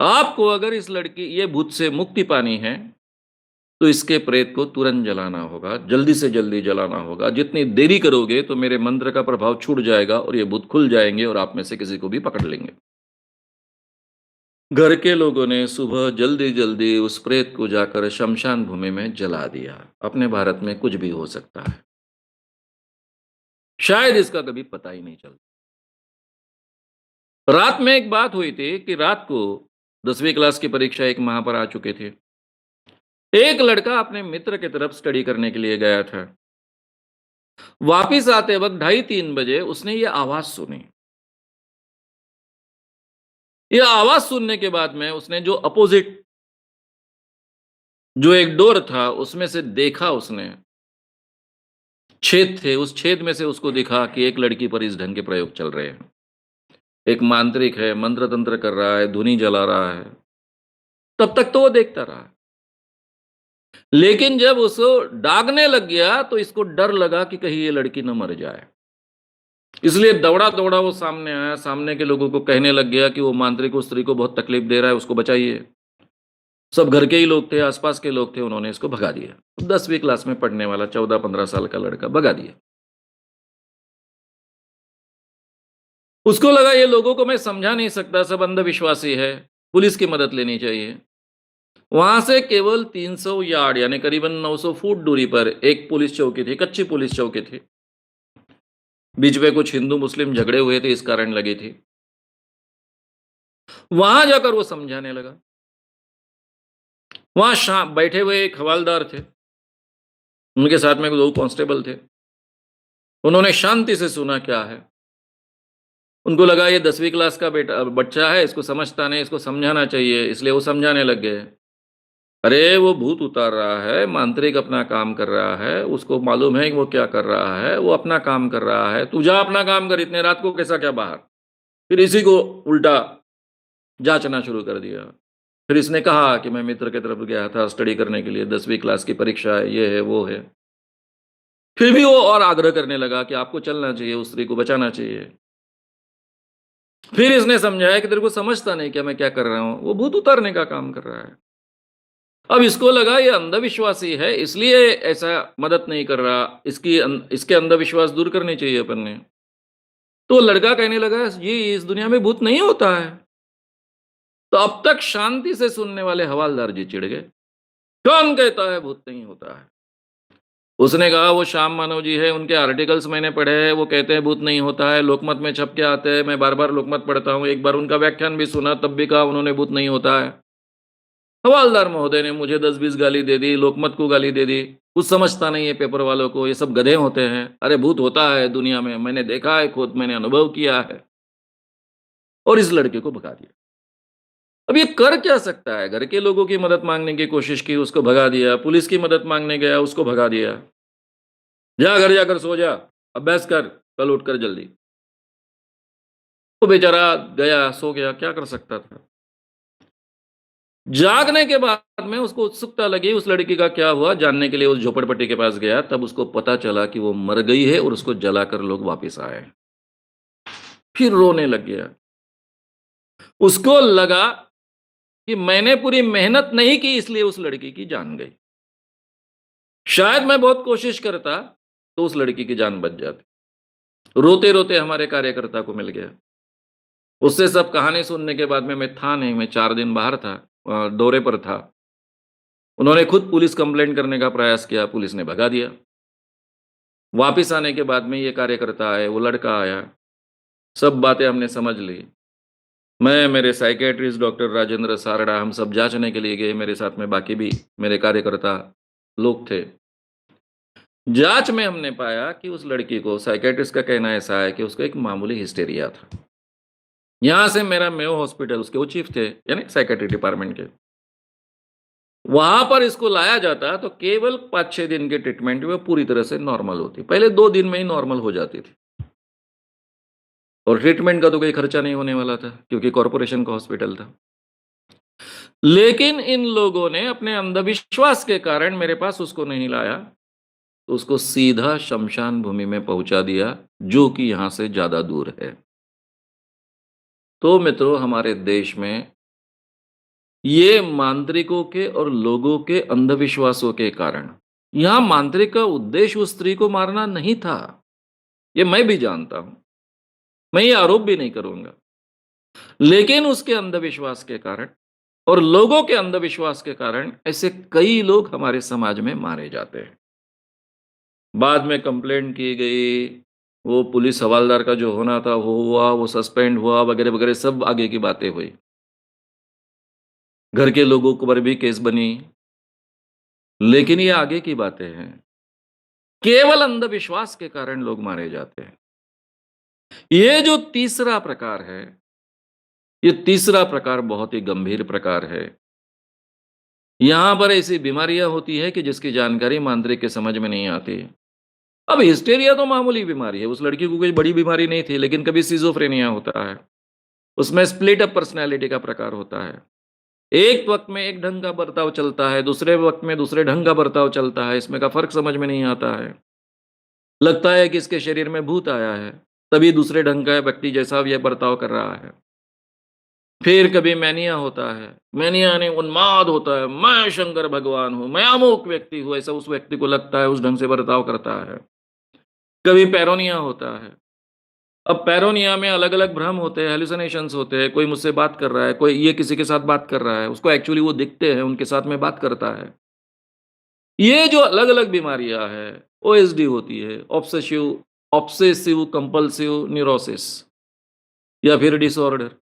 आपको अगर इस लड़की ये भूत से मुक्ति पानी है, तो इसके प्रेत को तुरंत जलाना होगा, जल्दी से जल्दी जलाना होगा। जितनी देरी करोगे तो मेरे मंत्र का प्रभाव छूट जाएगा और ये भूत खुल जाएँगे और आप में से किसी को भी पकड़ लेंगे। घर के लोगों ने सुबह जल्दी-जल्दी उस प्रेत को जाकर श्मशान भूमि में जला दिया। अपने भारत में कुछ भी हो सकता है। शायद इसका कभी पता ही नहीं चलता। रात में एक बात हुई थी कि रात को 10वीं क्लास की परीक्षा 1 माह पर आ चुके थे। एक लड़का अपने मित्र की तरफ स्टडी करने के लिए गया था। वापिस आते वक़्त ढाई 3 बजे उसने ये आवाज़ सुनी। ये आवाज़ सुनने के बाद में उसने जो अपोज़िट जो एक डोर था उसमें से देखा उसने, छेद थे, उस छेद में से उसको दिखा कि एक लड़की पर इस ढंग के प्रयोग चल रहे हैं। एक मांत्रिक है, मंत्र-तंत्र कर रहा है, धुनी जला रहा है। तब तक तो वो देखता रहा। लेकिन जब उसको दागने लग गया तो इसको डर लगा कि कहीं ये लड़की न मर जाए। इसलिए दौड़ा-दौड़ा वो सामने आया, सामने के लोगों को कहने लग गया कि वो मांत्रिक उस स्त्री को बहुत तकलीफ दे रहा है, उसको बचाइए। सब घर के ही लोग थे, आस-पास के लोग थे, उन्होंने इसको भगा दिया। 10वीं क्लास में पढ़ने वाला 14-15 साल का लड़का भगा दिया। उसको लगा ये लोगों को मैं समझा नहीं सकता, सब अंधविश्वासी है, पुलिस की मदद लेनी चाहिए। वहाँ से केवल 300 यार्ड यानी करीबन 900 फुट दूरी पर एक पुलिस चौकी थी, कच्ची पुलिस चौकी थी। बीच में कुछ हिंदू-मुस्लिम झगड़े हुए थे, इस कारण लगी थी। वहाँ जाकर वो समझाने लगा। वहाँ बैठे हुए एक हवलदार थे, उनके साथ में 2 कांस्टेबल थे। उन्होंने शांति से सुना क्या है। उनको लगा ये 10वीं क्लास का बच्चा है, इसको समझता नहीं, इसको समझाना चाहिए, इसलिए वो समझाने लग गए। अरे! वो भूत उतार रहा है, मांत्रिक अपना काम कर रहा है, उसको मालूम है कि वो क्या कर रहा है, वो अपना काम कर रहा है, तू जा अपना काम कर, इतने रात को कैसा क्या बाहर? फिर इसी को उल्टा जाँचना शुरू कर दिया। फिर इसने कहा कि मैं मित्र की तरफ गया था स्टडी करने के लिए, 10वीं क्लास की परीक्षा है, ये है, वो है। फिर भी वो और आग्रह करने लगा कि आपको चलना चाहिए, उस स्त्री को बचाना चाहिए। फिर इसने समझाया कि तेरे को समझता नहीं क्या मैं क्या कर रहा हूँ? वो भूत उतारने का काम कर रहा है। अब इसको लगा ये अंधविश्वासी है इसलिए ऐसा मदद नहीं कर रहा, इसके अंधविश्वास दूर करने चाहिए अपन ने। तो लड़का कहने लगा जी इस दुनिया में भूत नहीं होता है। तो अब तक शांति से सुनने वाले हवलदार जी चिढ़ गए। कौन कहता है भूत नहीं होता है? उसने कहा वो श्याम मानव जी है, उनके आर्टिकल्स मैंने पढ़े हैं, वो कहते हैं भूत नहीं होता है, लोकमत में छप के आते हैं, मैं बार-बार लोकमत पढ़ता हूँ, एक बार उनका व्याख्यान भी सुना तब भी कहा उन्होंने भूत नहीं होता है। हवलदार महोदय ने मुझे 10-20 गाली दे दी, लोकमत को गाली दे दी, कुछ समझता नहीं है पेपर वालों को, ये सब गधे होते हैं। अरे भूत होता है दुनिया में, मैंने देखा है खुद, मैंने अनुभव किया है। और इस लड़के को भगा दिया। अब ये कर क्या सकता है? घर के लोगों की मदद माँगने की कोशिश की, उसको भगा दिया, पुलिस की मदद माँगने गया, उसको भगा दिया। जा घर जाकर सो जा, अभ्यास कर, कल उठकर जल्दी। वो बेचारा गया, सो गया, क्या कर सकता था? जागने के बाद में उसको उत्सुकता लगी उस लड़की का क्या हुआ जानने के लिए उस झोपड़पट्टी के पास गया, तब उसको पता चला कि वो मर गई है और उसको जलाकर लोग वापस आए। फिर रोने लग गया। उसको लगा कि मैंने पूरी मेहनत नहीं की इसलिए उस लड़की की जान गई। शायद मैं बहुत कोशिश करता तो उस लड़की की जान बच जाती। रोते-रोते हमारे कार्यकर्ता को मिल गया। उससे सब कहानी सुनने के बाद में मैं था नहीं, मैं 4 दिन बाहर था, दौरे पर था। उन्होंने खुद पुलिस कंप्लेंट करने का प्रयास किया, पुलिस ने भगा दिया। वापिस आने के बाद में ये कार्यकर्ता आए, वो लड़का आया, सब बातें हमने समझ ली। मैं, मेरे साइकियाट्रिस्ट डॉक्टर राजेंद्र सारड़ा, हम सब जाँचने के लिए गए, मेरे साथ में बाकी भी मेरे कार्यकर्ता लोग थे। जाँच में हमने पाया कि उस लड़की को, साइकियाट्रिस्ट का कहना ऐसा है कि उसको एक मामूली हिस्टीरिया था। यहाँ से मेरा मेयो हॉस्पिटल, उसके वो चीफ थे, यानी साइकियाट्री डिपार्टमेंट के। वहाँ पर इसको लाया जाता तो केवल 5-6 दिन के ट्रीटमेंट में पूरी तरह से नॉर्मल होती। पहले 2 दिन में ही नॉर्मल हो जाती थी। और ट्रीटमेंट का तो कोई खर्चा नहीं होने वाला था, क्योंकि कॉर्पोरेशन का हॉस्पिटल था। लेकिन इन लोगों ने अपने अंधविश्वास के कारण मेरे पास उसको नहीं लाया, तो उसको सीधा श्मशान भूमि में पहुँचा दिया, जो कि यहाँ से ज़्यादा दूर है। तो मित्रों, हमारे देश में ये मांत्रिकों के और लोगों के अंधविश्वासों के कारण, यहाँ मांत्रिक का उद्देश्य उस स्त्री को मारना नहीं था। ये मैं भी जानता हूँ। मैं ये आरोप भी नहीं करूँगा। लेकिन उसके अंधविश्वास के कारण और लोगों के अंधविश्वास के कारण ऐसे कई लोग हमारे समाज में मारे जाते हैं। बाद में कंप्लेंट की गई, वो पुलिस हवलदार का जो होना था वो हुआ, वो सस्पेंड हुआ, वगैरह-वगैरह सब आगे की बातें हुई। घर के लोगों को पर भी केस बनी, लेकिन ये आगे की बातें हैं। केवल अंधविश्वास के कारण लोग मारे जाते हैं। ये जो तीसरा प्रकार है, ये तीसरा प्रकार बहुत ही गंभीर प्रकार है। यहाँ पर ऐसी बीमारियाँ होती हैं कि जिसकी जानकारी मांत्रिक के समझ में नहीं आती। अब हिस्टेरिया तो मामूली बीमारी है, उस लड़की को कोई बड़ी बीमारी नहीं थी, लेकिन कभी सिज़ोफ्रेनिया होता है। उसमें स्प्लिट अप पर्सनैलिटी का प्रकार होता है। एक वक़्त में एक ढंग का बर्ताव चलता है, दूसरे वक़्त में दूसरे ढंग का बर्ताव चलता है, इसमें का फ़र्क समझ में नहीं आता है। लगता है कि इसके शरीर में भूत आया है, तभी दूसरे ढंग का व्यक्ति जैसा ये बर्ताव कर रहा है। फिर कभी मैनिया होता है, मैनिया यानी उन्माद होता है, मैं शंकर भगवान हूँ, मैं अमुक व्यक्ति हूँ, ऐसा उस व्यक्ति को लगता है, उस ढंग से बर्ताव करता है। कभी पैरोनिया होता है। अब पैरोनिया में अलग-अलग भ्रम होते हैं, हैलुसिनेशंस होते हैं, कोई मुझसे बात कर रहा है, कोई ये किसी के साथ बात कर रहा है, उसको एक्चुअली वो दिखते हैं, उनके साथ में बात करता है। ये जो अलग-अलग बीमारियाँ हैं, ओएसडी होती है, ऑब्सेसिव कंपल्सिव न्यूरोसिस या फिर डिसऑर्डर।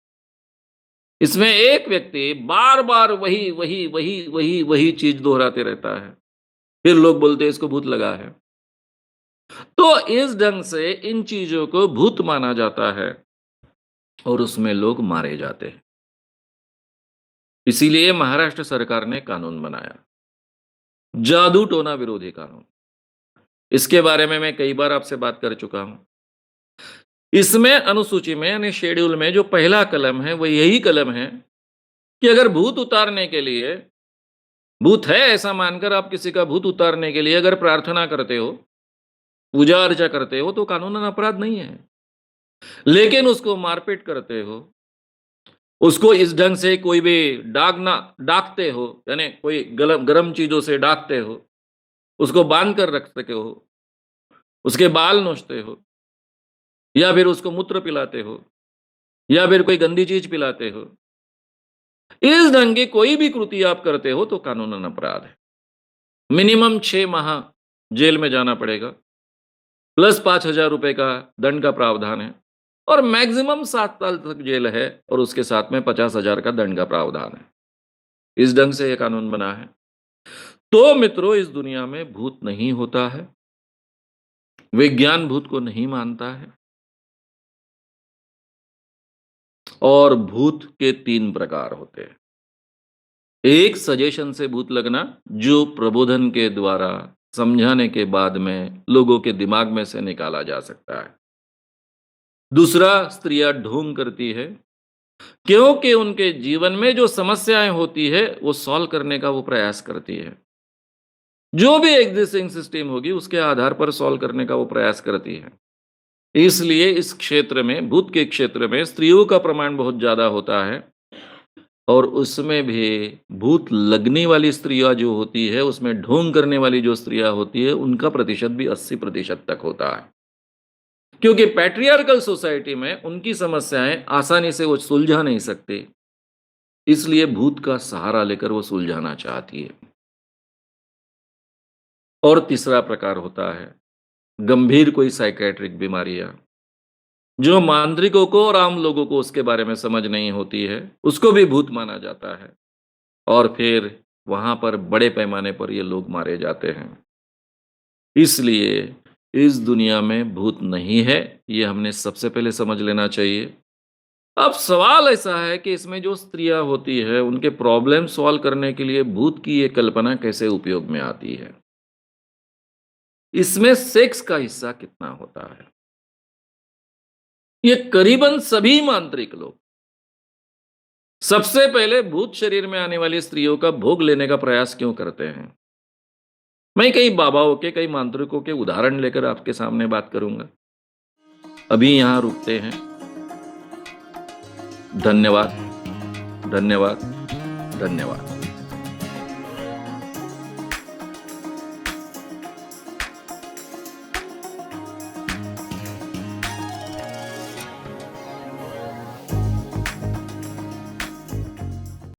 इसमें एक व्यक्ति बार-बार वही चीज़ दोहराते रहता है। फिर लोग बोलते हैं इसको भूत लगा है। तो इस ढंग से इन चीज़ों को भूत माना जाता है और उसमें लोग मारे जाते हैं। इसीलिए महाराष्ट्र सरकार ने कानून बनाया, जादू टोना विरोधी कानून। इसके बारे में मैं कई बार आपसे बात कर चुका हूँ। इसमें अनुसूची में यानी शेड्यूल में जो पहला कलम है, वो यही कलम है कि अगर भूत उतारने के लिए, भूत है ऐसा मानकर आप किसी का भूत उतारने के लिए अगर प्रार्थना करते हो, पूजा-अर्चा करते हो, तो कानूनन अपराध नहीं है। लेकिन उसको मारपीट करते हो, उसको इस ढंग से कोई भी दागते हो, यानी कोई गरम चीज़ों से दागते हो, उसको बाँध कर रखते हो, उसके बाल नोचते हो, या फिर उसको मूत्र पिलाते हो, या फिर कोई गंदी चीज़ पिलाते हो। इस ढंग की कोई भी कृति आप करते हो तो कानूनन अपराध है। मिनिमम 6 माह जेल में जाना पड़ेगा, प्लस 5,000 रुपए का दंड का प्रावधान है और मैक्सिमम 7 साल तक जेल है और उसके साथ में 50,000 का दंड का प्रावधान है। इस ढंग से ये कानून बना है। तो मित्रों, इस दुनिया में भूत नहीं होता है। विज्ञान भूत को नहीं मानता है। और भूत के 3 प्रकार होते हैं। एक सजेशन से भूत लगना, जो प्रबोधन के द्वारा समझाने के बाद में लोगों के दिमाग में से निकाला जा सकता है। दूसरा, स्त्रियां ढोंग करती है, क्योंकि उनके जीवन में जो समस्याएं होती है वो सॉल्व करने का वो प्रयास करती है। जो भी एग्जिस्टिंग सिस्टम होगी उसके आधार पर सॉल्व करने का वो प्रयास करती है। इसलिए इस क्षेत्र में, भूत के क्षेत्र में स्त्रियों का प्रमाण बहुत ज़्यादा होता है और उसमें भी भूत लगने वाली स्त्रियाँ जो होती है, उसमें ढोंग करने वाली जो स्त्रियाँ होती है, उनका प्रतिशत भी 80% तक होता है। क्योंकि पैट्रियार्कल सोसाइटी में उनकी समस्याएँ आसानी से वो सुलझा नहीं सकते, इसलिए भूत का सहारा लेकर वो सुलझाना चाहती है। और तीसरा प्रकार होता है, गंभीर कोई साइकियाट्रिक बीमारियाँ, जो मांत्रिकों को और आम लोगों को उसके बारे में समझ नहीं होती है, उसको भी भूत माना जाता है और फिर वहाँ पर बड़े पैमाने पर ये लोग मारे जाते हैं। इसलिए इस दुनिया में भूत नहीं है, ये हमने सबसे पहले समझ लेना चाहिए। अब सवाल ऐसा है कि इसमें जो स्त्रियाँ होती है, उनके प्रॉब्लम सॉल्व करने के लिए भूत की ये कल्पना कैसे उपयोग में आती है? इसमें सेक्स का हिस्सा कितना होता है? ये करीबन सभी मांत्रिक लोग सबसे पहले भूत शरीर में आने वाली स्त्रियों का भोग लेने का प्रयास क्यों करते हैं? मैं कई बाबाओं के, कई मांत्रिकों के उदाहरण लेकर आपके सामने बात करूंगा। अभी यहां रुकते हैं। धन्यवाद, धन्यवाद, धन्यवाद।